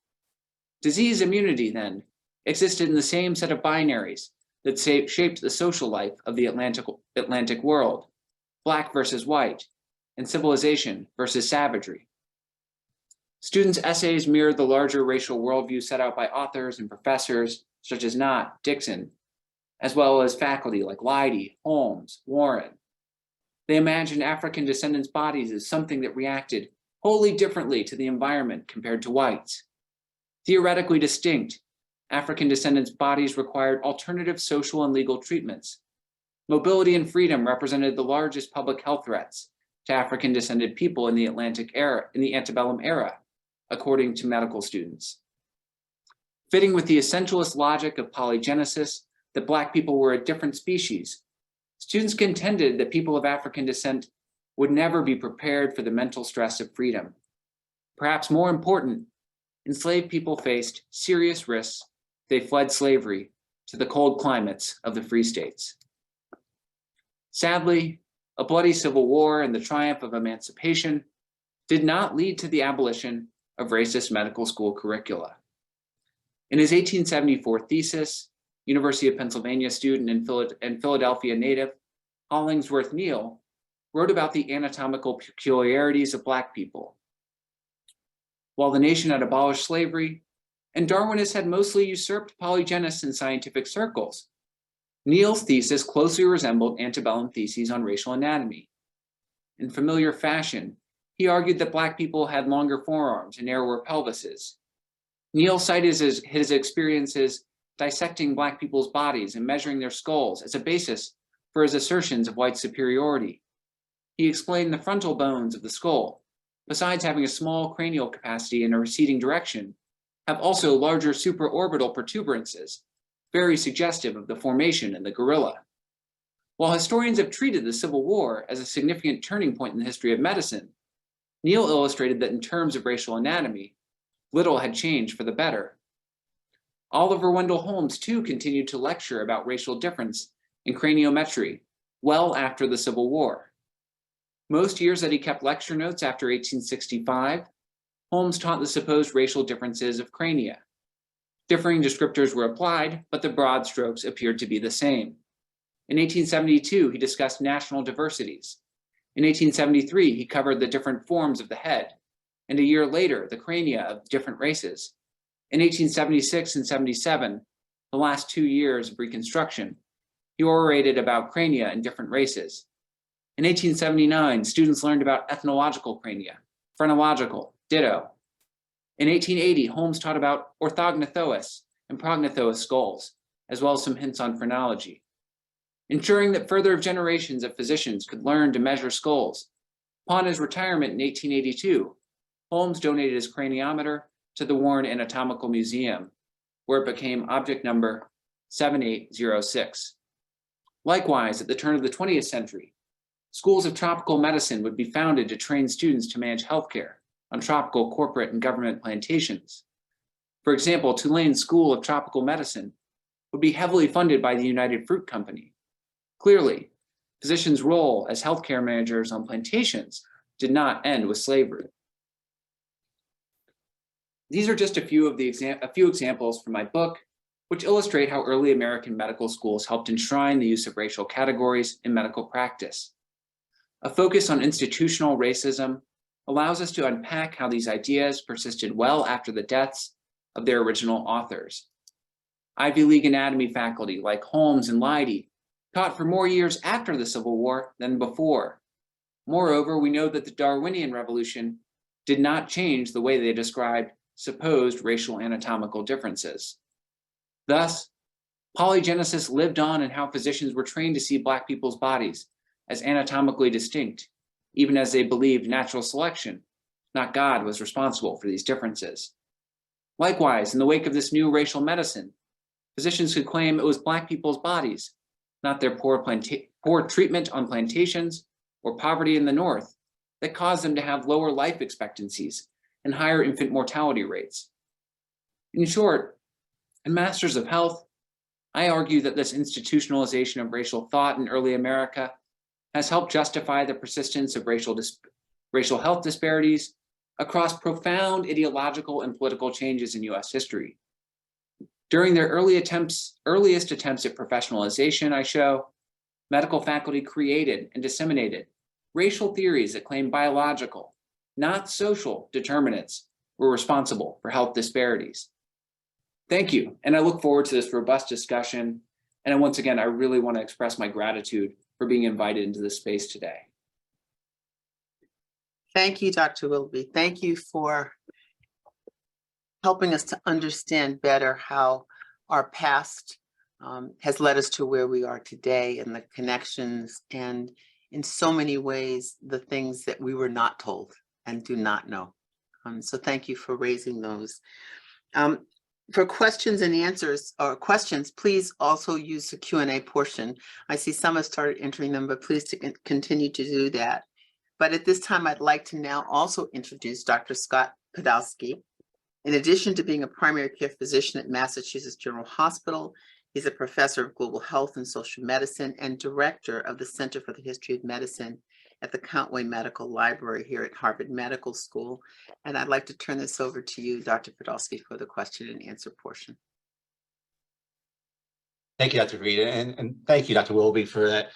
Disease immunity, then, existed in the same set of binaries that shaped the social life of the Atlantic world, Black versus white, and civilization versus savagery. Students' essays mirrored the larger racial worldview set out by authors and professors such as Knott, Dixon, as well as faculty like Leidy, Holmes, Warren. They imagined African descendants' bodies as something that reacted wholly differently to the environment compared to whites. Theoretically distinct, African descendants' bodies required alternative social and legal treatments. Mobility and freedom represented the largest public health threats to African descended people in the antebellum era, according to medical students. Fitting with the essentialist logic of polygenesis, that Black people were a different species, students contended that people of African descent would never be prepared for the mental stress of freedom. Perhaps more important, enslaved people faced serious risks if they fled slavery to the cold climates of the free states. Sadly, a bloody civil war and the triumph of emancipation did not lead to the abolition of racist medical school curricula. In his 1874 thesis, University of Pennsylvania student and Philadelphia native Hollingsworth Neal wrote about the anatomical peculiarities of Black people. While the nation had abolished slavery, and Darwinists had mostly usurped polygenists in scientific circles, Neal's thesis closely resembled antebellum theses on racial anatomy. In familiar fashion, he argued that Black people had longer forearms and narrower pelvises. Neal cited his experiences dissecting Black people's bodies and measuring their skulls as a basis for his assertions of white superiority. He explained the frontal bones of the skull, besides having a small cranial capacity in a receding direction, have also larger supraorbital protuberances, very suggestive of the formation in the gorilla. While historians have treated the Civil War as a significant turning point in the history of medicine, Neal illustrated that in terms of racial anatomy, little had changed for the better. Oliver Wendell Holmes, too, continued to lecture about racial difference in craniometry well after the Civil War. Most years that he kept lecture notes after 1865, Holmes taught the supposed racial differences of crania. Differing descriptors were applied, but the broad strokes appeared to be the same. In 1872, he discussed national diversities. In 1873, he covered the different forms of the head, and a year later, the crania of different races. In 1876 and 77, the last 2 years of Reconstruction, he orated about crania in different races. In 1879, students learned about ethnological crania, phrenological, ditto. In 1880, Holmes taught about orthognathoous and prognathoous skulls, as well as some hints on phrenology. Ensuring that further generations of physicians could learn to measure skulls. Upon his retirement in 1882, Holmes donated his craniometer to the Warren Anatomical Museum, where it became object number 7806. Likewise, at the turn of the 20th century, schools of tropical medicine would be founded to train students to manage healthcare on tropical corporate and government plantations. For example, Tulane's School of Tropical Medicine would be heavily funded by the United Fruit Company. Clearly, physicians' role as healthcare managers on plantations did not end with slavery. These are just a few examples from my book, which illustrate how early American medical schools helped enshrine the use of racial categories in medical practice. A focus on institutional racism allows us to unpack how these ideas persisted well after the deaths of their original authors. Ivy League anatomy faculty like Holmes and Leidy taught for more years after the Civil War than before. Moreover, we know that the Darwinian Revolution did not change the way they described supposed racial anatomical differences. Thus, polygenesis lived on in how physicians were trained to see Black people's bodies as anatomically distinct, even as they believed natural selection, not God, was responsible for these differences. Likewise, in the wake of this new racial medicine, physicians could claim it was Black people's bodies, not their poor treatment on plantations or poverty in the North, that caused them to have lower life expectancies and higher infant mortality rates. In short, in Masters of Health, I argue that this institutionalization of racial thought in early America has helped justify the persistence of racial health disparities across profound ideological and political changes in US history. During their earliest attempts at professionalization, I show, medical faculty created and disseminated racial theories that claim biological, not social, determinants were responsible for health disparities. Thank you, and I look forward to this robust discussion. And once again, I really want to express my gratitude for being invited into this space today.
Thank you, Dr. Willoughby. Thank you for helping us to understand better how our past has led us to where we are today, and the connections, and in so many ways, the things that we were not told and do not know. So thank you for raising those. For questions and answers, or questions, please also use the Q&A portion. I see some have started entering them, but please continue to do that. But at this time, I'd like to now also introduce Dr. Scott Podolsky. In addition to being a primary care physician at Massachusetts General Hospital, he's a professor of global health and social medicine and director of the Center for the History of Medicine at the Countway Medical Library here at Harvard Medical School. And I'd like to turn this over to you, Dr. Podolsky, for the question and answer portion.
Thank you, Dr. Reed, and thank you, Dr. Willoughby, for that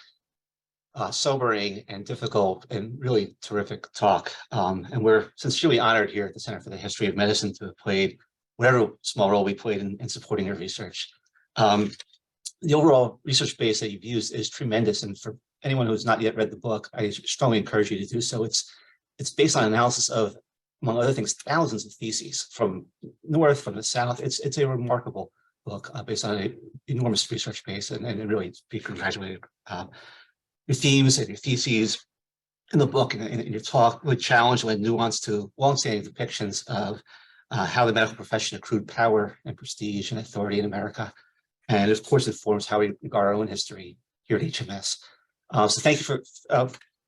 sobering and difficult and really terrific talk. And we're sincerely honored here at the Center for the History of Medicine to have played whatever small role we played in supporting your research. The overall research base that you've used is tremendous, and for anyone who's not yet read the book, I strongly encourage you to do so. It's based on analysis of, among other things, thousands of theses from North, from the South. It's a remarkable book based on an enormous research base, and really be congratulated. Your themes and your theses in the book and in your talk really challenge and nuance to longstanding depictions of how the medical profession accrued power and prestige and authority in America. And of course, it informs how we regard our own history here at HMS. So thank you for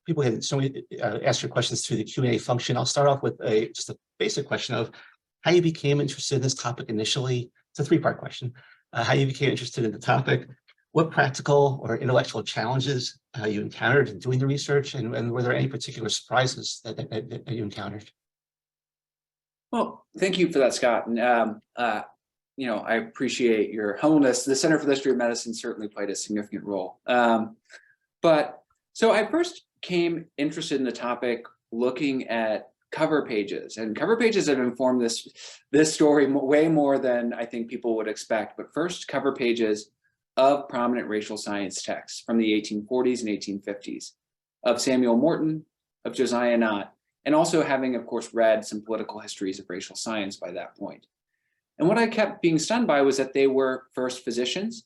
people can certainly ask your questions through the Q&A function. I'll start off with just a basic question of how you became interested in this topic initially. It's a three-part question. How you became interested in the topic, what practical or intellectual challenges you encountered in doing the research, and were there any particular surprises that you encountered?
Well, thank you for that, Scott. And I appreciate your humbleness. The Center for the History of Medicine certainly played a significant role. But so I first came interested in the topic looking at cover pages, and cover pages have informed this story way more than I think people would expect. But first, cover pages of prominent racial science texts from the 1840s and 1850s of Samuel Morton, of Josiah Nott, and also having, of course, read some political histories of racial science by that point. And what I kept being stunned by was that they were first physicians,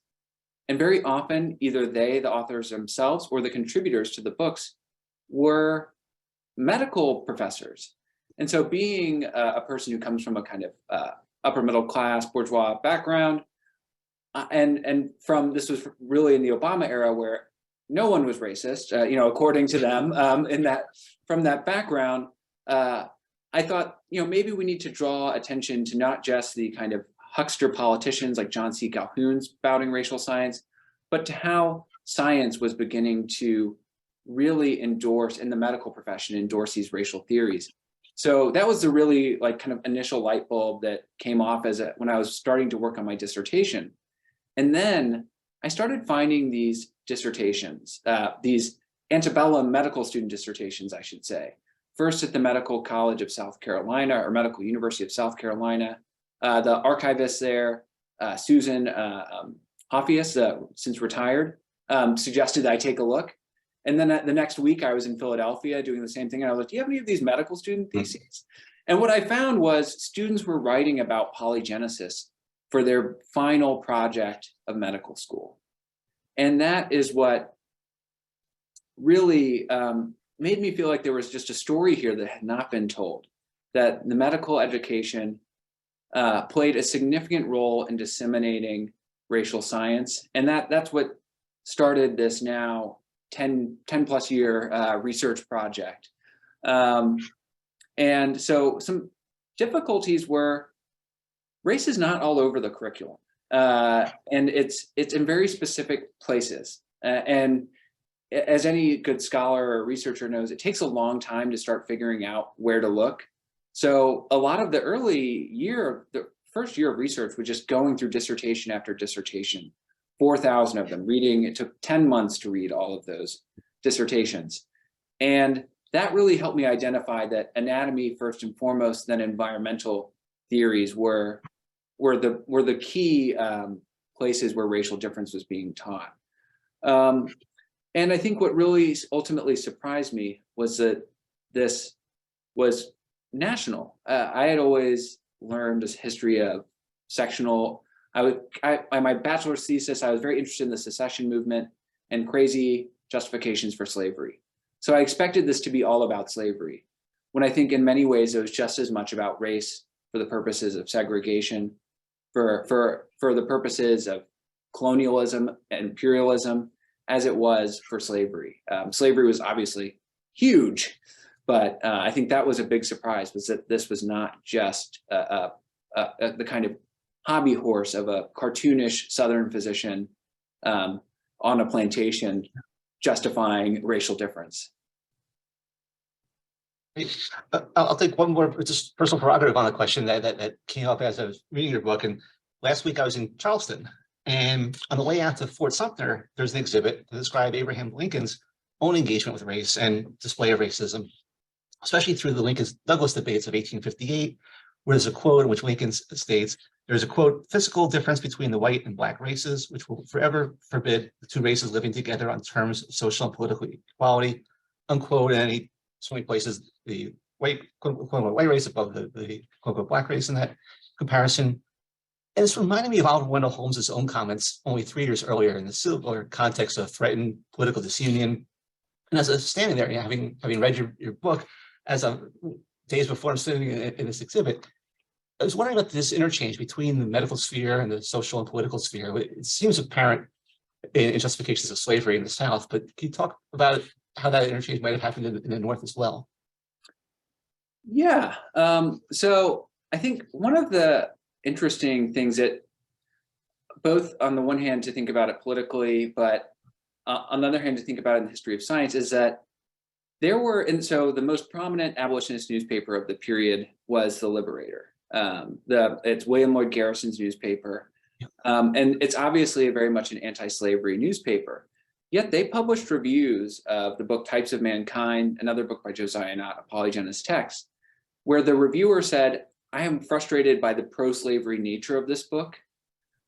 and very often either they, the authors themselves, or the contributors to the books were medical professors. And so being a person who comes from a kind of upper middle class bourgeois background, and from, this was really in the Obama era where no one was racist, according to them, from that background, I thought, maybe we need to draw attention to not just the kind of huckster politicians like John C. Calhoun spouting racial science, but to how science was beginning to really endorse, in the medical profession, endorse these racial theories. So that was the really kind of initial light bulb that came off when I was starting to work on my dissertation. And then I started finding these dissertations, these antebellum medical student dissertations, I should say. First at the Medical College of South Carolina, or Medical University of South Carolina. The archivist there, Susan Hoffius, since retired, suggested that I take a look. And then the next week I was in Philadelphia doing the same thing. And I was like, do you have any of these medical student theses? And what I found was students were writing about polygenesis for their final project of medical school. And that is what really made me feel like there was just a story here that had not been told, that the medical education played a significant role in disseminating racial science. And that's what started this now 10 plus year research project. And so some difficulties were, race is not all over the curriculum. And it's in very specific places. And as any good scholar or researcher knows, it takes a long time to start figuring out where to look. So a lot of the the first year of research was just going through dissertation after dissertation, 4,000 of them, reading. It took 10 months to read all of those dissertations. And that really helped me identify that anatomy, first and foremost, then environmental theories were the key places where racial difference was being taught. And I think what really ultimately surprised me was that this was national. I had always learned this history of sectional. My bachelor's thesis, I was very interested in the secession movement and crazy justifications for slavery. So I expected this to be all about slavery, when I think in many ways it was just as much about race for the purposes of segregation, for the purposes of colonialism and imperialism, as it was for slavery. Slavery was obviously huge, but I think that was a big surprise, was that this was not just the kind of hobby horse of a cartoonish Southern physician on a plantation justifying racial difference.
I'll take one more just personal prerogative on a question that came up as I was reading your book. And last week I was in Charleston, and on the way out to Fort Sumter, there's an exhibit to describe Abraham Lincoln's own engagement with race and display of racism, especially through the Lincoln-Douglas debates of 1858, where there's a quote in which Lincoln states, there's a quote, physical difference between the white and black races, which will forever forbid the two races living together on terms of social and political equality, unquote. And so many places, the white, quote unquote, white race above the quote unquote black race in that comparison. And it's reminding me of Oliver Wendell Holmes's own comments only 3 years earlier in the similar context of threatened political disunion. And as I was standing there, having read your book, days before I'm sitting in this exhibit, I was wondering about this interchange between the medical sphere and the social and political sphere. It seems apparent in justifications of slavery in the South, but can you talk about how that interchange might have happened in the North as well?
Yeah. So I think one of the interesting things that, both on the one hand to think about it politically, but on the other hand to think about it in the history of science, is that there were, and so the most prominent abolitionist newspaper of the period was The Liberator. It's William Lloyd Garrison's newspaper. And it's obviously very much an anti-slavery newspaper. Yet they published reviews of the book Types of Mankind, another book by Josiah Nott, a polygenist text, where the reviewer said, I am frustrated by the pro-slavery nature of this book,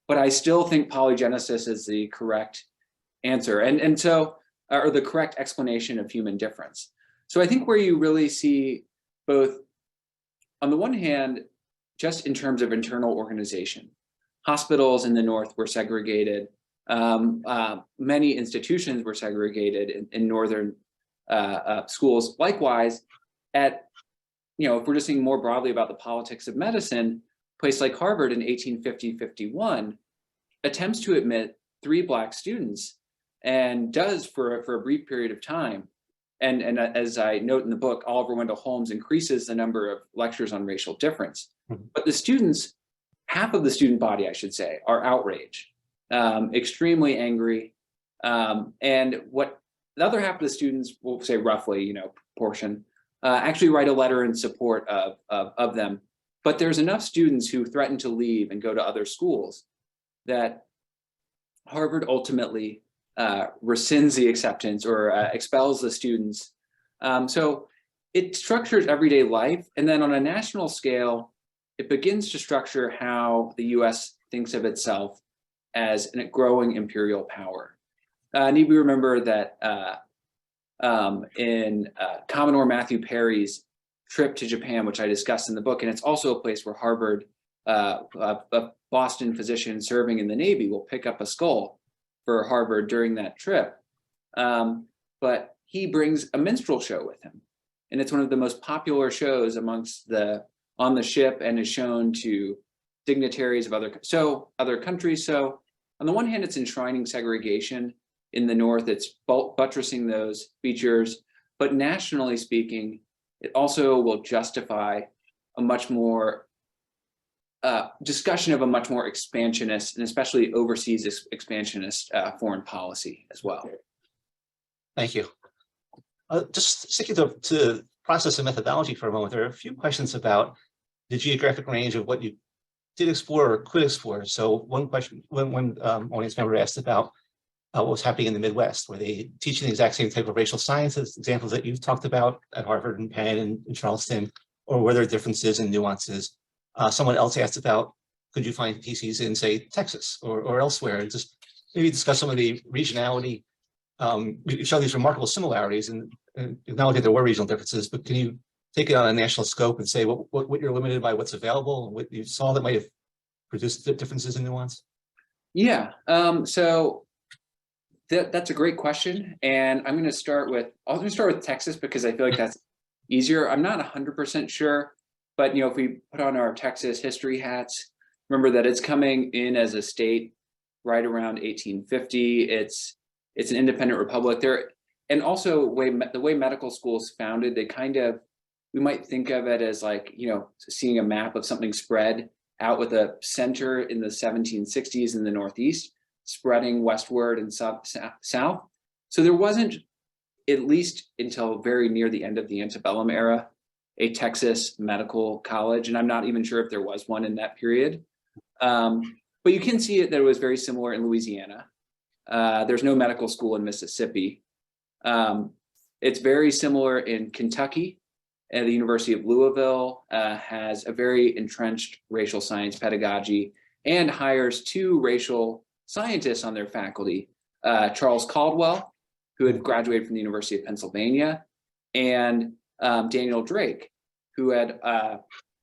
but I still think polygenesis is the correct answer. And so, or the correct explanation of human difference. So I think where you really see both, on the one hand, just in terms of internal organization, hospitals in the North were segregated. Many institutions were segregated in Northern schools. Likewise, if we're just thinking more broadly about the politics of medicine, a place like Harvard in 1850-51 attempts to admit 3 Black students and does for a brief period of time. And as I note in the book, Oliver Wendell Holmes increases the number of lectures on racial difference. But the students, half of the student body, I should say, are outraged, extremely angry. And what the other half of the students, will say roughly, proportion, actually write a letter in support of them. But there's enough students who threaten to leave and go to other schools that Harvard ultimately rescinds the acceptance or expels the students. So it structures everyday life. And then on a national scale, it begins to structure how the US thinks of itself as a growing imperial power. Need we remember that in Commodore Matthew Perry's trip to Japan, which I discussed in the book, and it's also a place where Harvard, a Boston physician serving in the Navy, will pick up a skull for Harvard during that trip. But he brings a minstrel show with him. And it's one of the most popular shows on the ship, and is shown to dignitaries of other countries. So on the one hand, it's enshrining segregation in the North, it's buttressing those features, but nationally speaking, it also will justify a much more discussion of a much more expansionist and especially overseas expansionist foreign policy as well.
Thank you. Just sticking to process and methodology for a moment, there are a few questions about the geographic range of what you did explore or could explore. So one question, one audience member asked about what was happening in the Midwest. Were they teaching the exact same type of racial sciences, examples that you've talked about at Harvard and Penn and Charleston, or were there differences and nuances? Someone else asked about, could you find PCs in, say, Texas or elsewhere? And just maybe discuss some of the regionality. You show these remarkable similarities and acknowledge that there were regional differences, but can you take it on a national scope and say what you're limited by, what's available, and what you saw that might have produced the differences in nuance?
Yeah, so that's a great question. And I'm going to start with Texas because I feel like that's easier. I'm not 100% sure, but if we put on our Texas history hats, remember that it's coming in as a state right around 1850. It's an independent republic there. And also the way medical schools founded, we might think of it as like, seeing a map of something spread out with a center in the 1760s in the Northeast, spreading westward and south. So there wasn't, at least until very near the end of the antebellum era, a Texas medical college. And I'm not even sure if there was one in that period. But you can see that it was very similar in Louisiana. There's no medical school in Mississippi. It's very similar in Kentucky. The University of Louisville has a very entrenched racial science pedagogy and hires 2 racial scientists on their faculty, Charles Caldwell, who had graduated from the University of Pennsylvania, and Daniel Drake, who had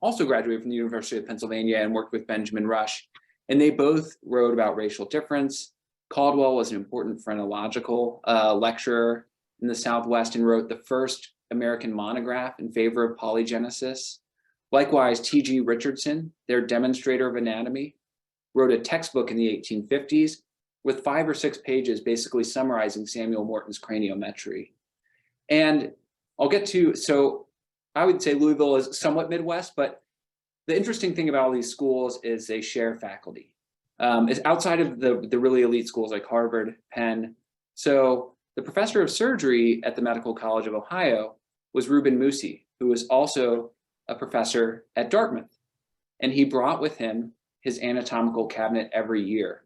also graduated from the University of Pennsylvania and worked with Benjamin Rush. And they both wrote about racial difference. Caldwell was an important phrenological lecturer in the Southwest and wrote the first American monograph in favor of polygenesis. Likewise, T.G. Richardson, their demonstrator of anatomy, wrote a textbook in the 1850s with 5 or 6 pages basically summarizing Samuel Morton's craniometry. And so I would say Louisville is somewhat Midwest, but the interesting thing about all these schools is they share faculty. It's outside of the really elite schools like Harvard, Penn. So the professor of surgery at the Medical College of Ohio was Reuben Musi, who was also a professor at Dartmouth. And he brought with him his anatomical cabinet every year.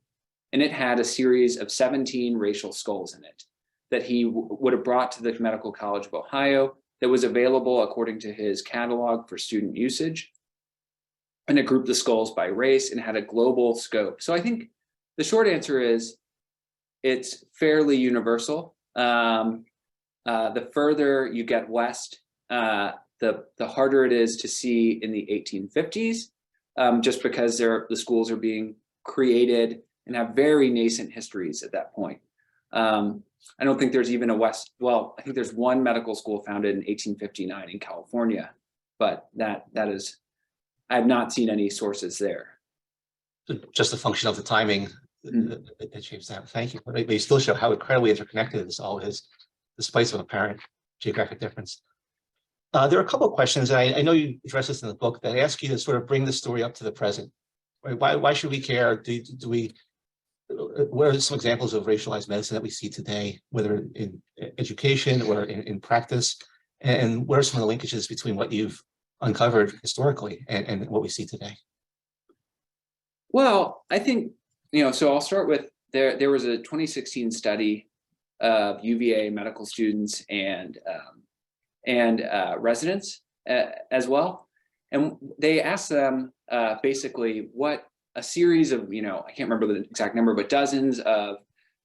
And it had a series of 17 racial skulls in it that he would have brought to the Medical College of Ohio, that was available according to his catalog for student usage. And it grouped the skulls by race and had a global scope. So I think the short answer is it's fairly universal. The further you get west, the harder it is to see in the 1850s, just because the schools are being created and have very nascent histories at that point. I don't think there's even I think there's one medical school founded in 1859 in California, but that is, I have not seen any sources there.
Just a function of the timing that shapes that. Thank you. But you still show how incredibly interconnected this all is, despite some apparent geographic difference. There are a couple of questions, and I know you address this in the book, that ask you to sort of bring the story up to the present. Right? Why should we care? What are some examples of racialized medicine that we see today, whether in education or in practice? And what are some of the linkages between what you've uncovered historically and what we see today?
Well, I think, so I'll start with, there was a 2016 study of UVA medical students and residents as well. And they asked them basically what a series of, I can't remember the exact number, but dozens of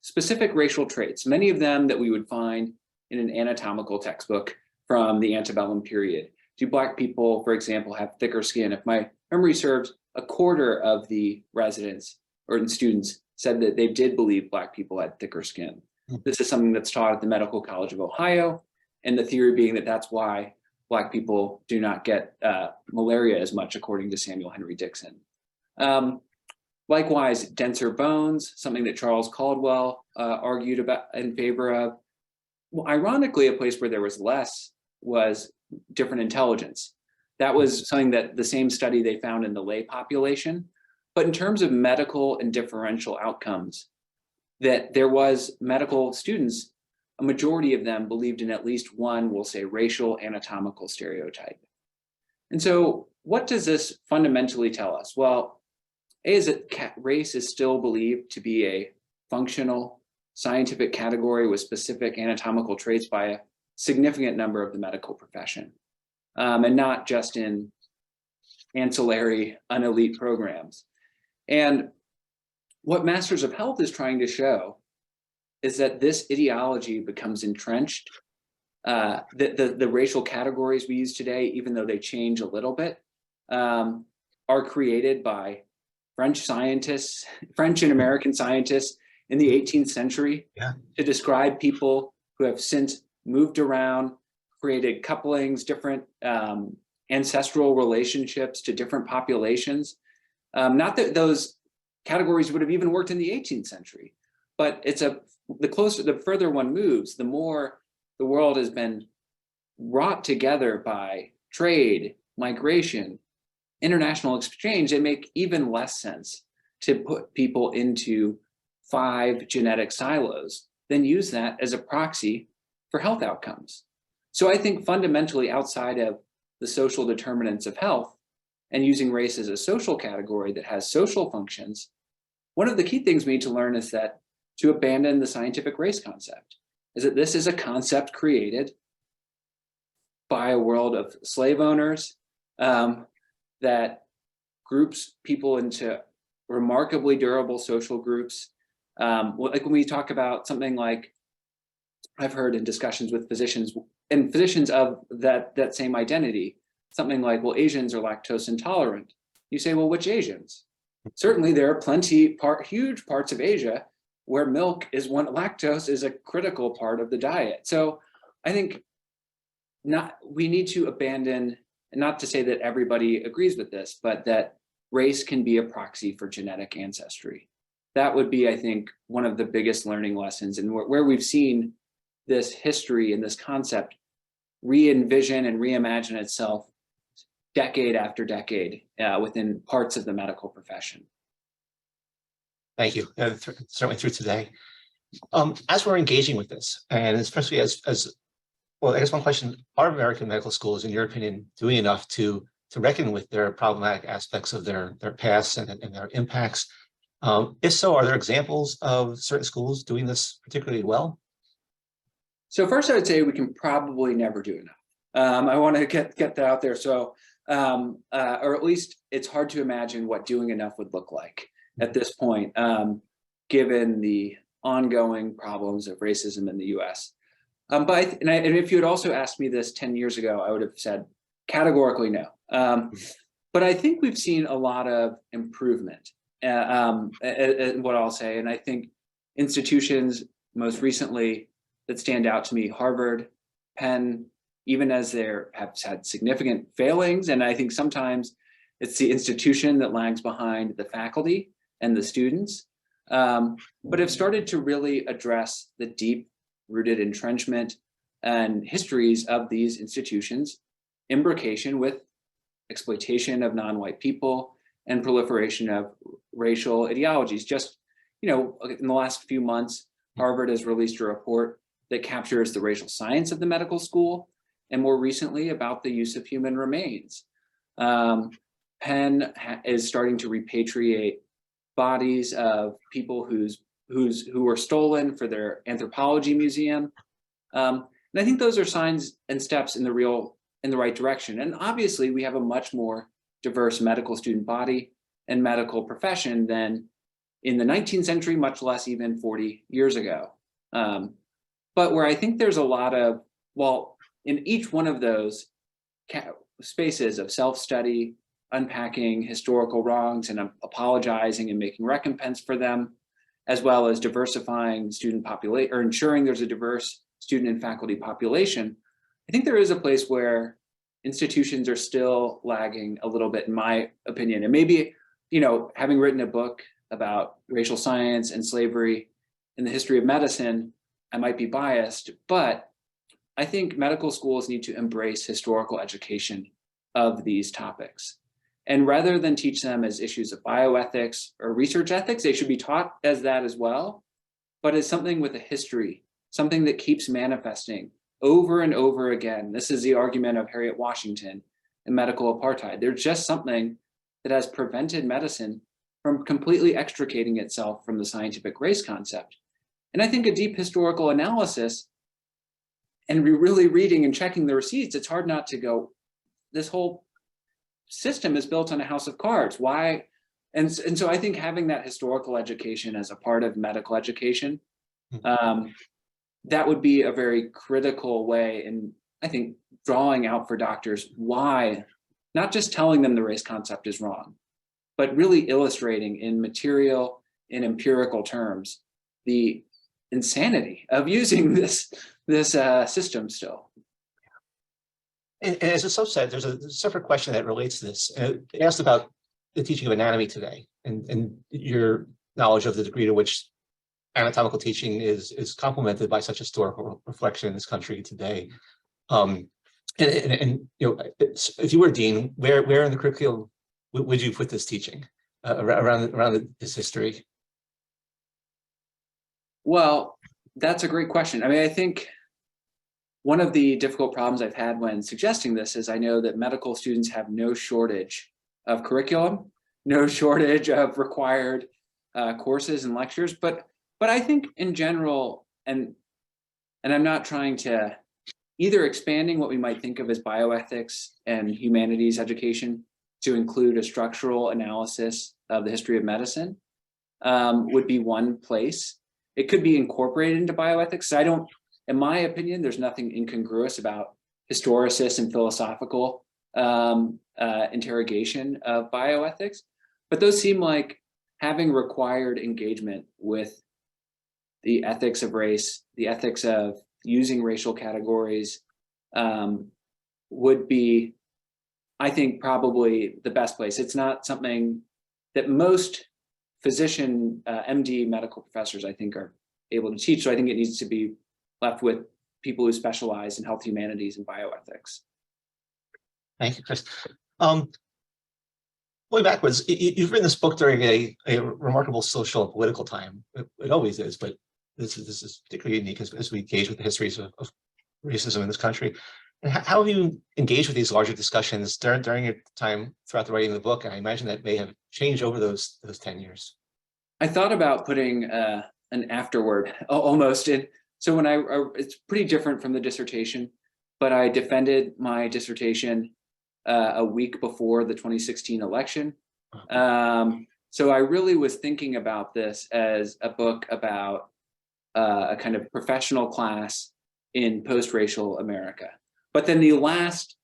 specific racial traits, many of them that we would find in an anatomical textbook from the antebellum period. Do Black people, for example, have thicker skin? If my memory serves, a quarter of the residents or students said that they did believe Black people had thicker skin. This is something that's taught at the Medical College of Ohio, and the theory being that that's why Black people do not get malaria as much, according to Samuel Henry Dixon. Likewise, denser bones, something that Charles Caldwell argued about in favor of. Well, ironically, a place where there was less was different intelligence. That was something that the same study they found in the lay population. But in terms of medical and differential outcomes, that there was medical students, a majority of them believed in at least one, we'll say, racial anatomical stereotype. And so what does this fundamentally tell us? Well, A, is that race is still believed to be a functional scientific category with specific anatomical traits by a significant number of the medical profession, and not just in ancillary, unelite programs. And what Masters of Health is trying to show is that this ideology becomes entrenched. The racial categories we use today, even though they change a little bit, are created by French and American scientists in the 18th century to describe people who have since moved around, created couplings, different ancestral relationships to different populations. Not that those categories would have even worked in the 18th century, but the further one moves, the more the world has been wrought together by trade, migration, international exchange. It makes even less sense to put people into 5 genetic silos than use that as a proxy for health outcomes. So I think fundamentally, outside of the social determinants of health and using race as a social category that has social functions, one of the key things we need to learn is that to abandon the scientific race concept, is that this is a concept created by a world of slave owners that groups people into remarkably durable social groups. Like when we talk about something like, I've heard in discussions with physicians and physicians of that same identity, something like, well, Asians are lactose intolerant. You say, well, which Asians? Certainly there are huge parts of Asia where lactose is a critical part of the diet. So I think we need to abandon, and not to say that everybody agrees with this, but that race can be a proxy for genetic ancestry. That would be, I think, one of the biggest learning lessons, and where we've seen this history and this concept re-envision and reimagine itself decade after decade within parts of the medical profession.
Thank you. Certainly through today. As we're engaging with this, and especially as well, I guess one question: are American medical schools, in your opinion, doing enough to reckon with their problematic aspects of their past and their impacts? If so, are there examples of certain schools doing this particularly well?
So first, I would say we can probably never do enough. I want to get that out there. So, or at least it's hard to imagine what doing enough would look like at this point, given the ongoing problems of racism in the U.S. But and if you had also asked me this 10 years ago, I would have said categorically no. But I think we've seen a lot of improvement. What I'll say, and I think institutions most recently that stand out to me, Harvard, Penn, even as there have had significant failings, and I think sometimes it's the institution that lags behind the faculty and the students, but have started to really address the deep-rooted entrenchment and histories of these institutions, imbrication with exploitation of non-white people and proliferation of racial ideologies. Just, in the last few months, Harvard has released a report that captures the racial science of the medical school, and more recently about the use of human remains. Penn is starting to repatriate bodies of people who were stolen for their anthropology museum. And I think those are signs and steps in the right direction. And obviously we have a much more diverse medical student body and medical profession than in the 19th century, much less even 40 years ago. But where I think there's a lot of, in each one of those spaces of self-study, unpacking historical wrongs and apologizing and making recompense for them, as well as diversifying student population or ensuring there's a diverse student and faculty population, I think there is a place where institutions are still lagging a little bit, in my opinion. And maybe, having written a book about racial science and slavery in the history of medicine, I might be biased, but I think medical schools need to embrace historical education of these topics. And rather than teach them as issues of bioethics or research ethics, they should be taught as that as well, but as something with a history, something that keeps manifesting over and over again. This is the argument of Harriet Washington and medical apartheid. There's just something that has prevented medicine from completely extricating itself from the scientific race concept. And I think a deep historical analysis and really reading and checking the receipts, it's hard not to go, this whole system is built on a house of cards. Why? And so I think having that historical education as a part of medical education, that would be a very critical way in, I think, drawing out for doctors why, not just telling them the race concept is wrong, but really illustrating in material, in empirical terms, the insanity of using this system still.
And as a subset, there's a separate question that relates to this. It asked about the teaching of anatomy today and your knowledge of the degree to which anatomical teaching is complemented by such historical reflection in this country today. If you were dean, where in the curriculum would you put this teaching around this history?
Well, that's a great question. I mean, I think one of the difficult problems I've had when suggesting this is I know that medical students have no shortage of curriculum, no shortage of required courses and lectures, but I think in general, and I'm not trying to either expanding what we might think of as bioethics and humanities education to include a structural analysis of the history of medicine would be one place. It could be incorporated into bioethics. So in my opinion, there's nothing incongruous about historicist and philosophical interrogation of bioethics, but those seem like having required engagement with the ethics of race, the ethics of using racial categories would be, I think, probably the best place. It's not something that most physician, MD medical professors, I think, are able to teach. So I think it needs to be left with people who specialize in health humanities and bioethics.
Thank you, Chris. Going backwards, you've written this book during a remarkable social and political time. It always is, but this is particularly unique as we engage with the histories of racism in this country. And how have you engaged with these larger discussions during your time throughout the writing of the book? And I imagine that may have changed over those 10 years.
I thought about putting an afterword almost in. So when it's pretty different from the dissertation, but I defended my dissertation a week before the 2016 election. So I really was thinking about this as a book about a kind of professional class in post-racial America. But then the last,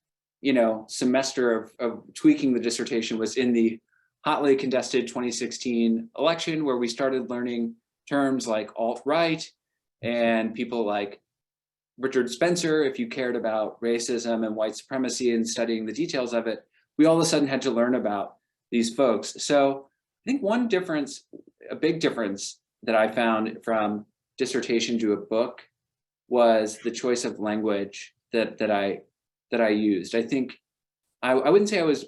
semester of tweaking the dissertation was in the hotly contested 2016 election, where we started learning terms like alt-right and people like Richard Spencer. If you cared about racism and white supremacy and studying the details of it, we all of a sudden had to learn about these folks. So I think one difference, a big difference that I found from dissertation to a book was the choice of language that I used. I think I wouldn't say I was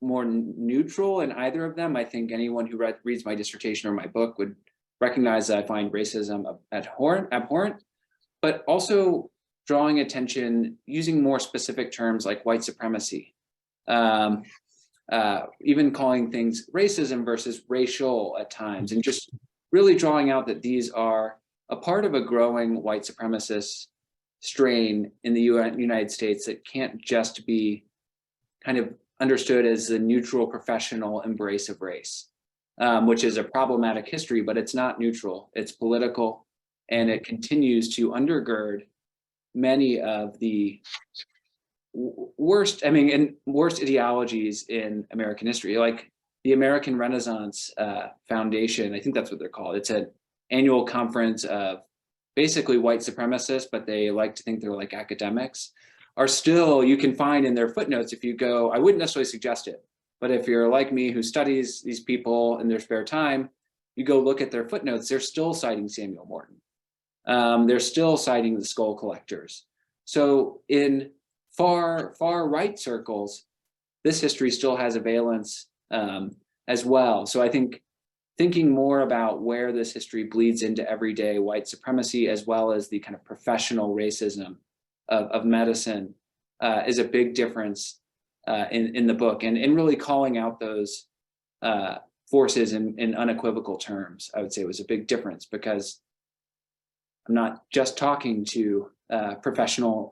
more neutral in either of them. I think anyone who reads my dissertation or my book would recognize that I find racism abhorrent, but also drawing attention, using more specific terms like white supremacy, even calling things racism versus racial at times, and just really drawing out that these are a part of a growing white supremacist strain in the United States that can't just be kind of understood as the neutral professional embrace of race, which is a problematic history, but it's not neutral, it's political, and it continues to undergird many of the worst ideologies in American history, like the American Renaissance Foundation. I think that's what they're called. It's an annual conference of basically white supremacists, but they like to think they're like academics, are still, you can find in their footnotes, if you go, I wouldn't necessarily suggest it, but if you're like me who studies these people in their spare time, you go look at their footnotes, they're still citing Samuel Morton. They're still citing the skull collectors. So in far right circles, this history still has a valence as well. So I think thinking more about where this history bleeds into everyday white supremacy, as well as the kind of professional racism of medicine, is a big difference in the book, and really calling out those forces in unequivocal terms. I would say was a big difference, because I'm not just talking to professional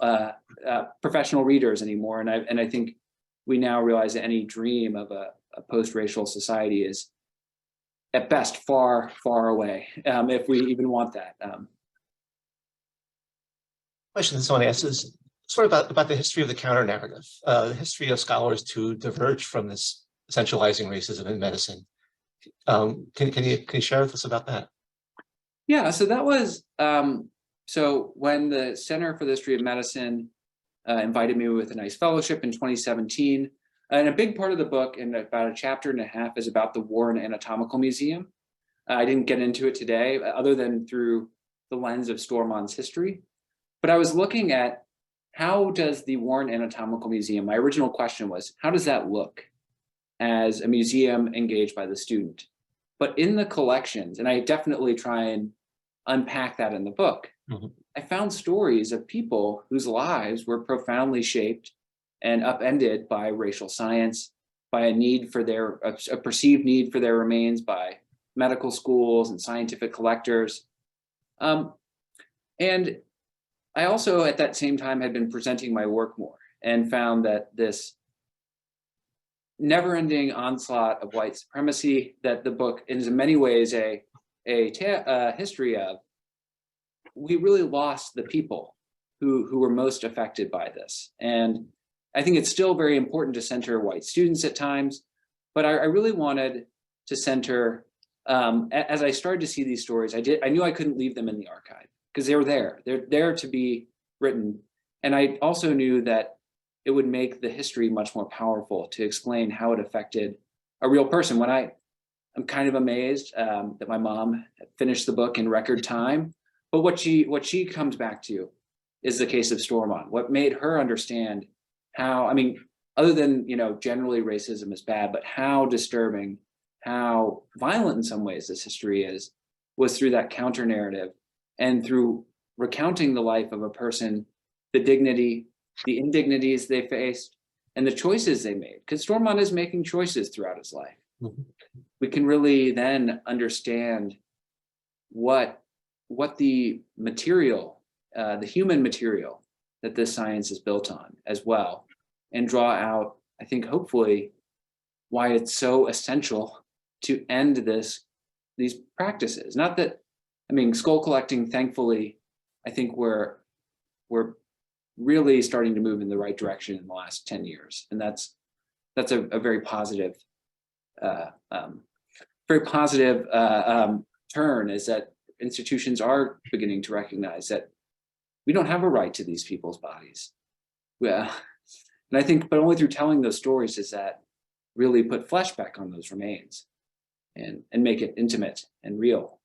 readers anymore, and I think we now realize that any dream of a post-racial society is at best far away, if we even want that.
Question that someone asked is sort of about the history of the counter narrative, the history of scholars to diverge from this essentializing racism in medicine. Can you share with us about that?
Yeah, so that was so when the Center for the History of Medicine invited me with a nice fellowship in 2017. And a big part of the book, in about a chapter and a half, is about the Warren Anatomical Museum. I didn't get into it today, other than through the lens of Stormont's history. But I was looking at, how does the Warren Anatomical Museum, my original question was, how does that look as a museum engaged by the student? But in the collections, and I definitely try and unpack that in the book, I found stories of people whose lives were profoundly shaped and upended by racial science, by a perceived need for their remains by medical schools and scientific collectors. And I also, at that same time, had been presenting my work more, and found that this never-ending onslaught of white supremacy that the book is in many ways a history of, we really lost the people who were most affected by this. And I think it's still very important to center white students at times, but I really wanted to center, as I started to see these stories, I knew I couldn't leave them in the archive, because they were there. They're there to be written. And I also knew that it would make the history much more powerful to explain how it affected a real person. I'm kind of amazed that my mom finished the book in record time, but what she comes back to is the case of Stormont. What made her understand how, other than, generally racism is bad, but how disturbing, how violent in some ways this history is, was through that counter narrative and through recounting the life of a person, the dignity, the indignities they faced, and the choices they made. Because Stormont is making choices throughout his life. We can really then understand what the material, the human material that this science is built on as well, and draw out, I think, hopefully, why it's so essential to end these practices. Not that, I mean, skull collecting, thankfully, I think we're really starting to move in the right direction in the last 10 years. And that's a very positive, turn, is that institutions are beginning to recognize that we don't have a right to these people's bodies. Yeah. And I think, but only through telling those stories does that really put flesh back on those remains and make it intimate and real.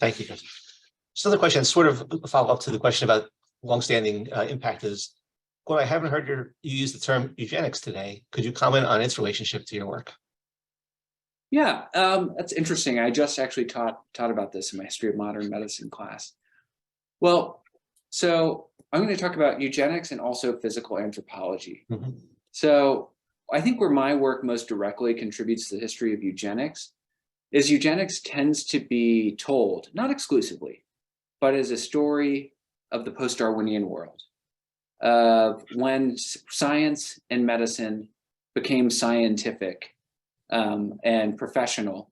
Thank you, Chris. So the question, sort of a follow-up to the question about longstanding impact, is, well, I haven't heard you use the term eugenics today. Could you comment on its relationship to your work?
Yeah, that's interesting. I just actually taught about this in my history of modern medicine class. Well, so I'm going to talk about eugenics and also physical anthropology. So I think where my work most directly contributes to the history of eugenics is eugenics tends to be told, not exclusively, but as a story of the post-Darwinian world, of when science and medicine became scientific and professional.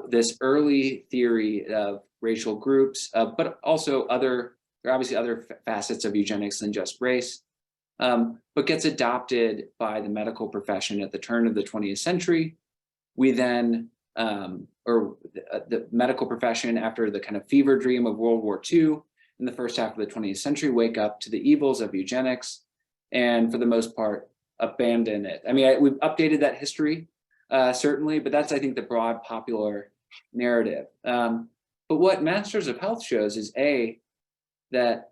This early theory of racial groups, but also there are obviously other facets of eugenics than just race, but gets adopted by the medical profession at the turn of the 20th century. We then, or the medical profession, after the kind of fever dream of World War II in the first half of the 20th century, wake up to the evils of eugenics and, for the most part, abandon it. I mean, we've updated that history, certainly, but that's, I think, the broad popular narrative. But what Masters of Health shows is, A, that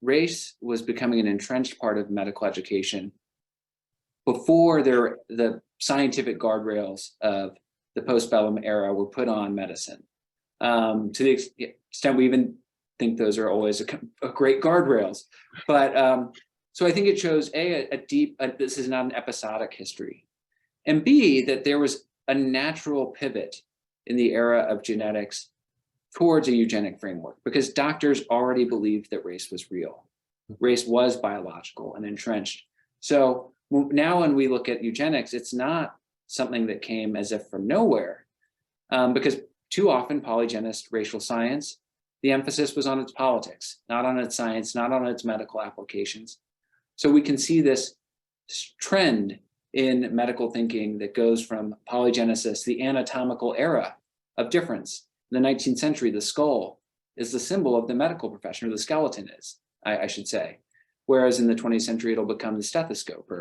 race was becoming an entrenched part of medical education before the scientific guardrails of the postbellum era were put on medicine. To the extent we even think those are always a great guardrails. But so I think it shows, A, this is not an episodic history, and B, that there was a natural pivot in the era of genetics towards a eugenic framework, because doctors already believed that race was real. Race was biological and entrenched. So now when we look at eugenics, it's not something that came as if from nowhere, because too often polygenist racial science, the emphasis was on its politics, not on its science, not on its medical applications. So we can see this trend in medical thinking that goes from polygenesis, the anatomical era of difference. In the 19th century, the skull is the symbol of the medical profession, or the skeleton is, I should say. Whereas in the 20th century, it'll become the stethoscope.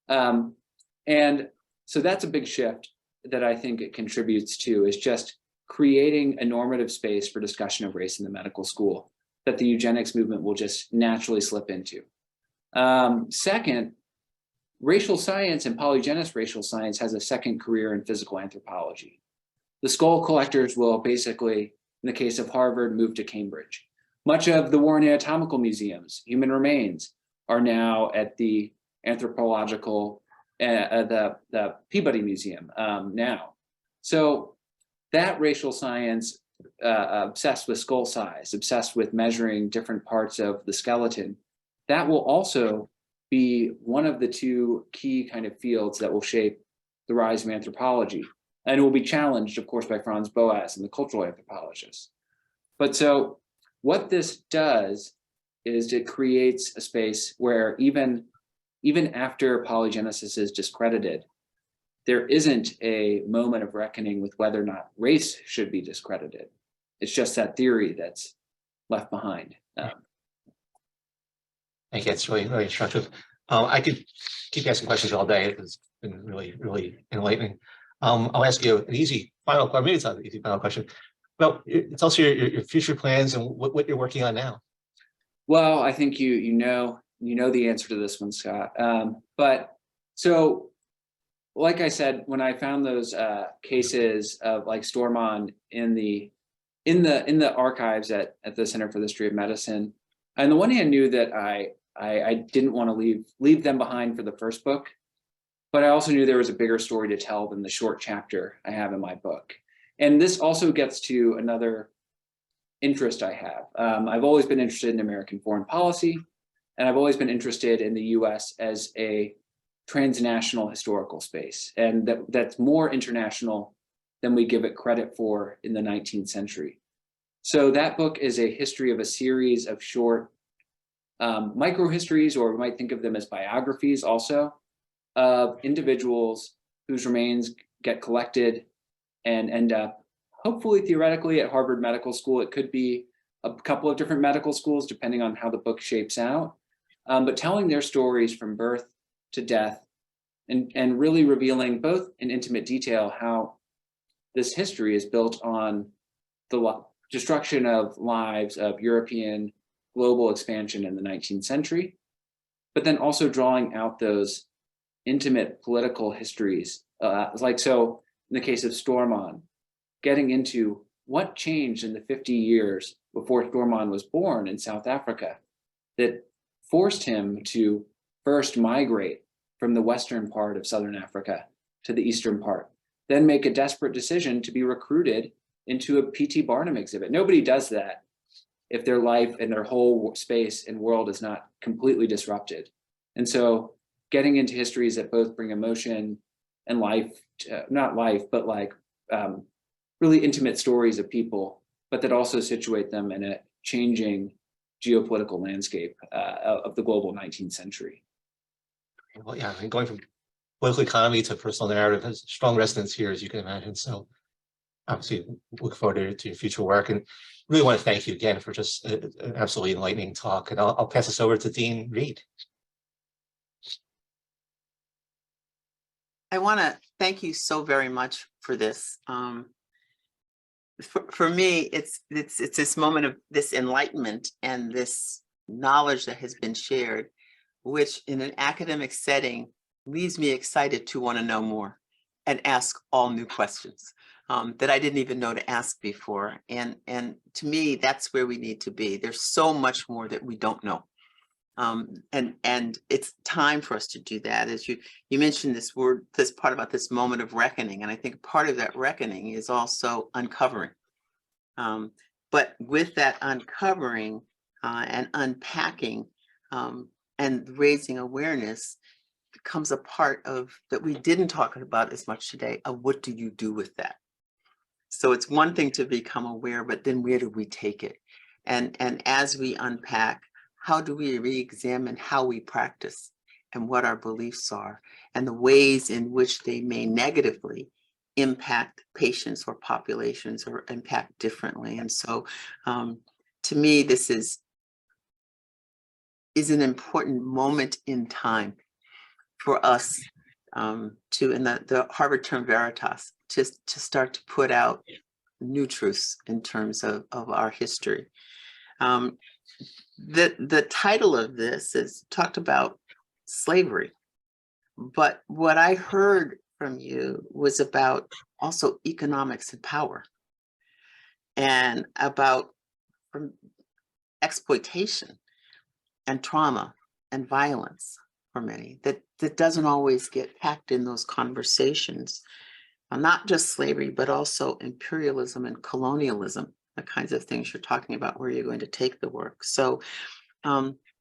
And so that's a big shift that I think it contributes to, is just creating a normative space for discussion of race in the medical school that the eugenics movement will just naturally slip into. Second, racial science and polygenist racial science has a second career in physical anthropology. The skull collectors will basically, in the case of Harvard, move to Cambridge. Much of the Warren Anatomical Museum's human remains are now at the anthropological, the Peabody Museum now. So that racial science, obsessed with skull size, obsessed with measuring different parts of the skeleton, that will also be one of the two key kind of fields that will shape the rise of anthropology. And it will be challenged, of course, by Franz Boas and the cultural anthropologists. But so what this does is it creates a space where even after polygenesis is discredited, there isn't a moment of reckoning with whether or not race should be discredited. It's just that theory that's left behind.
Thank you. It's really, really instructive. I could keep asking questions all day. It's been really, really enlightening. I'll ask you an easy final question. Maybe it's not an easy final question. Well, tell us your future plans and what you're working on now.
Well, I think you know the answer to this one, Scott. But so, like I said, when I found those cases of like Stormont in the archives at the Center for the History of Medicine, On the one hand, knew that I didn't want to leave them behind for the first book, but I also knew there was a bigger story to tell than the short chapter I have in my book. And this also gets to another interest I have. I've always been interested in American foreign policy, and I've always been interested in the US as a transnational historical space, and that's more international than we give it credit for in the 19th century. So that book is a history of a series of short micro histories, or we might think of them as biographies also, of individuals whose remains get collected and end up, hopefully theoretically, at Harvard Medical School. It could be a couple of different medical schools depending on how the book shapes out, but telling their stories from birth to death, and really revealing both in intimate detail how this history is built on the destruction of lives of European global expansion in the 19th century, but then also drawing out those intimate political histories. So in the case of Stormon, getting into what changed in the 50 years before Stormon was born in South Africa that forced him to first migrate from the western part of Southern Africa to the eastern part, then make a desperate decision to be recruited into a P.T. Barnum exhibit. Nobody does that if their life and their whole space and world is not completely disrupted. And so getting into histories that both bring emotion and life, not life, but like really intimate stories of people, but that also situate them in a changing geopolitical landscape of the global 19th century.
Well, yeah, I mean, going from political economy to personal narrative has strong resonance here, as you can imagine. So obviously look forward to your future work, and really want to thank you again for just an absolutely enlightening talk. And I'll pass this over to Dean Reed.
I want to thank you so very much for this. For me, it's this moment of this enlightenment and this knowledge that has been shared, which in an academic setting leaves me excited to want to know more and ask all new questions that I didn't even know to ask before. And to me, that's where we need to be. There's so much more that we don't know. And it's time for us to do that. As you mentioned this part about this moment of reckoning, and I think part of that reckoning is also uncovering. But with that uncovering and unpacking and raising awareness becomes a part of that we didn't talk about as much today, of what do you do with that? So it's one thing to become aware, but then where do we take it? And as we unpack, how do we re-examine how we practice and what our beliefs are and the ways in which they may negatively impact patients or populations or impact differently? And so to me, this is an important moment in time for us to, in the Harvard term veritas, to start to put out new truths in terms of our history. The title of this is talked about slavery, but what I heard from you was about also economics and power, and about exploitation and trauma and violence for many that doesn't always get packed in those conversations. Not just slavery, but also imperialism and colonialism, the kinds of things you're talking about, where you're going to take the work. So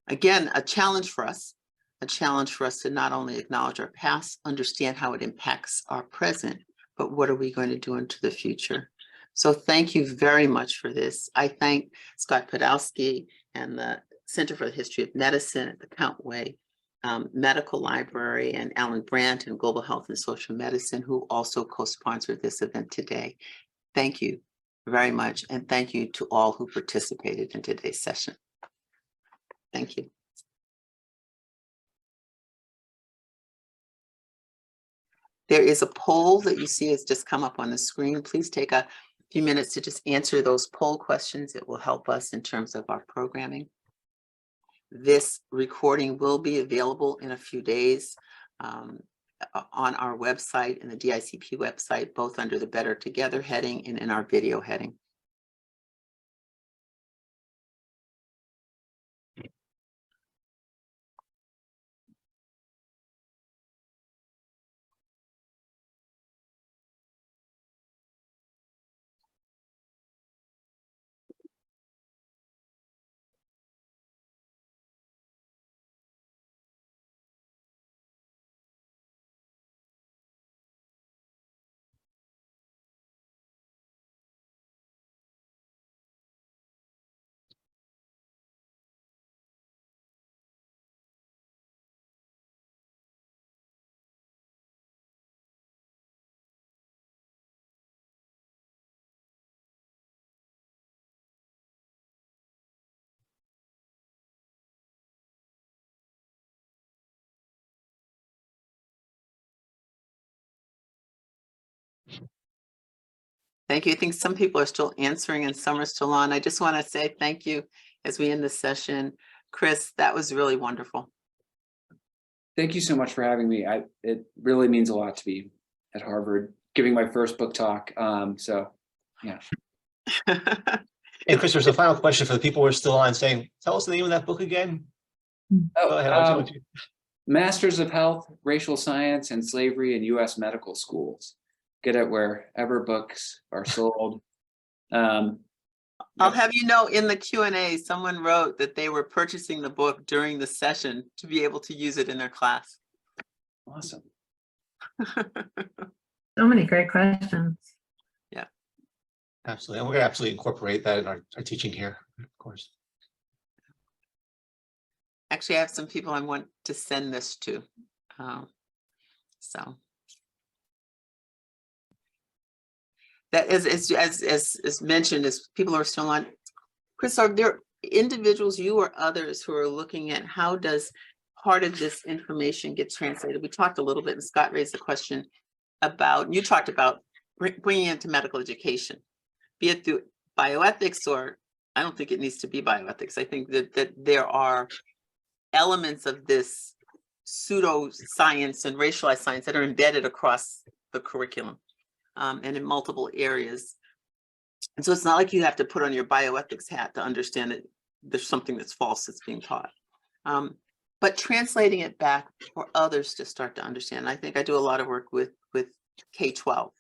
again, a challenge for us to not only acknowledge our past, understand how it impacts our present, but what are we going to do into the future? So thank you very much for this. I thank Scott Podolsky and the Center for the History of Medicine at the Count Way Medical Library, and Alan Brandt and Global Health and Social Medicine, who also co-sponsored this event today. Thank you very much. And thank you to all who participated in today's session. Thank you. There is a poll that you see has just come up on the screen. Please take a few minutes to just answer those poll questions. It will help us in terms of our programming. This recording will be available in a few days on our website and the DICP website, both under the Better Together heading and in our video heading. Thank you. I think some people are still answering and some are still on. I just want to say thank you as we end the session. Chris, that was really wonderful.
Thank you so much for having me. It really means a lot to be at Harvard, giving my first book talk. So yeah.
And Chris, there's a final question for the people who are still on saying, tell us the name of that book again. Go ahead.
Oh, Masters of Health, Racial Science, and Slavery in U.S. Medical Schools. Get it wherever books are sold.
I'll have you know, in the Q&A, someone wrote that they were purchasing the book during the session to be able to use it in their class.
Awesome.
So many great questions.
Yeah.
Absolutely. And we're going to absolutely incorporate that in our teaching here, of course.
Actually, I have some people I want to send this to. So that is as mentioned, as people are still on. Chris, are there individuals, you or others, who are looking at how does part of this information get translated? We talked a little bit, and Scott raised the question about, you talked about bringing it to medical education, be it through bioethics, or I don't think it needs to be bioethics. I think that there are elements of this pseudoscience and racialized science that are embedded across the curriculum and in multiple areas. And so it's not like you have to put on your bioethics hat to understand that there's something that's false that's being taught. But translating it back for others to start to understand. I think I do a lot of work with K-12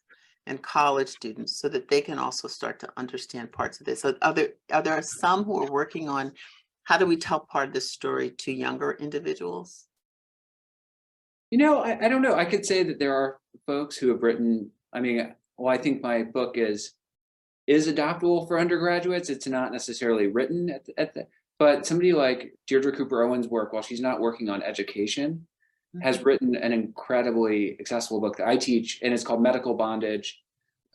and college students so that they can also start to understand parts of this. So are there some who are working on how do we tell part of this story to younger individuals?
You know, I don't know. I could say that there are folks who have written, I mean, well, I think my book is adoptable for undergraduates. It's not necessarily written but somebody like Deirdre Cooper Owen's work, while she's not working on education, has written an incredibly accessible book that I teach, and it's called Medical Bondage,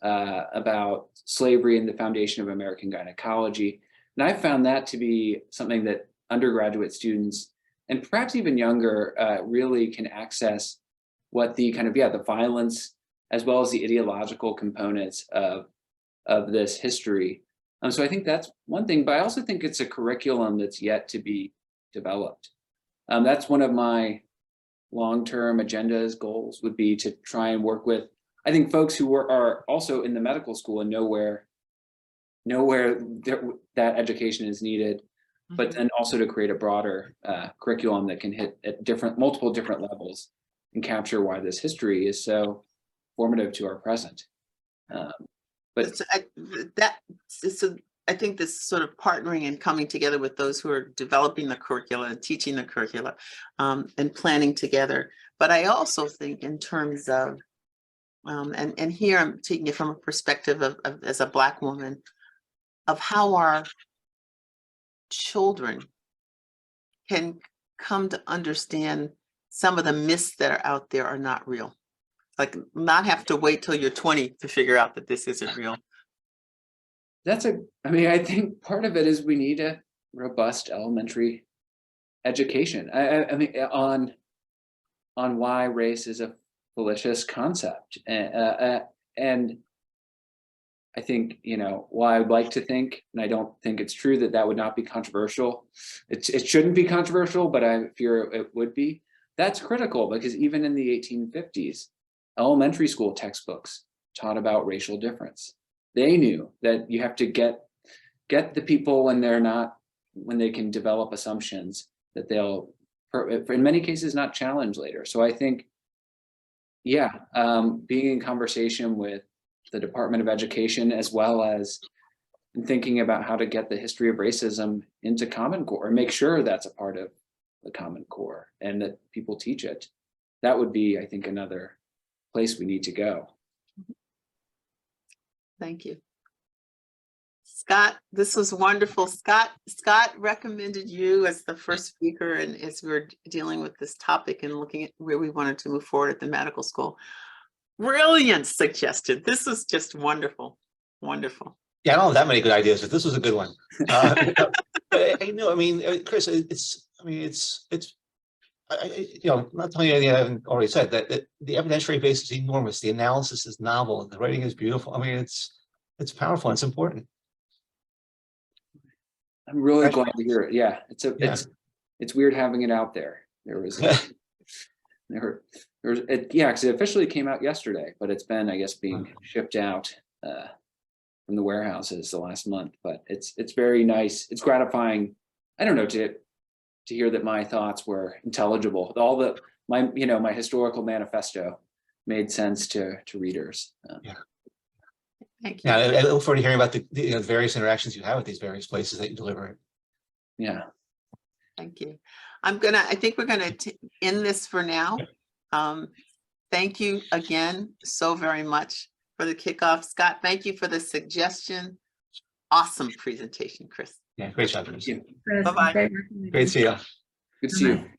about slavery and the foundation of American gynecology. And I found that to be something that undergraduate students, and perhaps even younger, really can access what the kind of, the violence, as well as the ideological components of this history. So I think that's one thing, but I also think it's a curriculum that's yet to be developed. That's one of my long-term agendas, goals would be to try and work with, I think, folks who are also in the medical school and know where that education is needed, but then also to create a broader curriculum that can hit at multiple different levels and capture why this history is so formative to our present. But
I think this sort of partnering and coming together with those who are developing the curricula and teaching the curricula and planning together. But I also think in terms of, and here I'm taking it from a perspective of as a Black woman, of how our children can come to understand some of the myths that are out there are not real. Like, not have to wait till you're 20 to figure out that this isn't real.
I think part of it is we need a robust elementary education. I mean, on why race is a fallacious concept. And I think, why I'd like to think, and I don't think it's true, that would not be controversial. It shouldn't be controversial, but I fear it would be. That's critical, because even in the 1850s, elementary school textbooks taught about racial difference. They knew that you have to get the people when they can develop assumptions that they'll, in many cases, not challenge later. So I think, being in conversation with the Department of Education, as well as thinking about how to get the history of racism into Common Core, and make sure that's a part of the Common Core and that people teach it. That would be, I think, another place we need to go.
Thank you. Scott, this was wonderful. Scott recommended you as the first speaker, and as we're dealing with this topic and looking at where we wanted to move forward at the medical school. Brilliant suggestion. This was just wonderful. Wonderful.
Yeah, I don't have that many good ideas, but this was a good one. Chris, it's not telling you anything I haven't already said, that the evidentiary base is enormous. The analysis is novel. The writing is beautiful. I mean, it's powerful. It's important.
I'm really
That's-
glad to hear it. Yeah, it's weird having it out there. There was because it officially came out yesterday, but it's been, I guess, being shipped out from the warehouses the last month. But it's very nice. It's gratifying. I don't know, to hear that my thoughts were intelligible. My historical manifesto made sense to readers.
Thank you.
Yeah, I look forward to hearing about the various interactions you have with these various places that you deliver it.
Yeah.
Thank you. I think we're gonna end this for now. Thank you again so very much for the kickoff. Scott, thank you for the suggestion. Awesome presentation, Chris.
Yeah, great job.
Thank you.
Chris,
Bye-bye.
great working with
Great
you.
to see you.
Good to see you.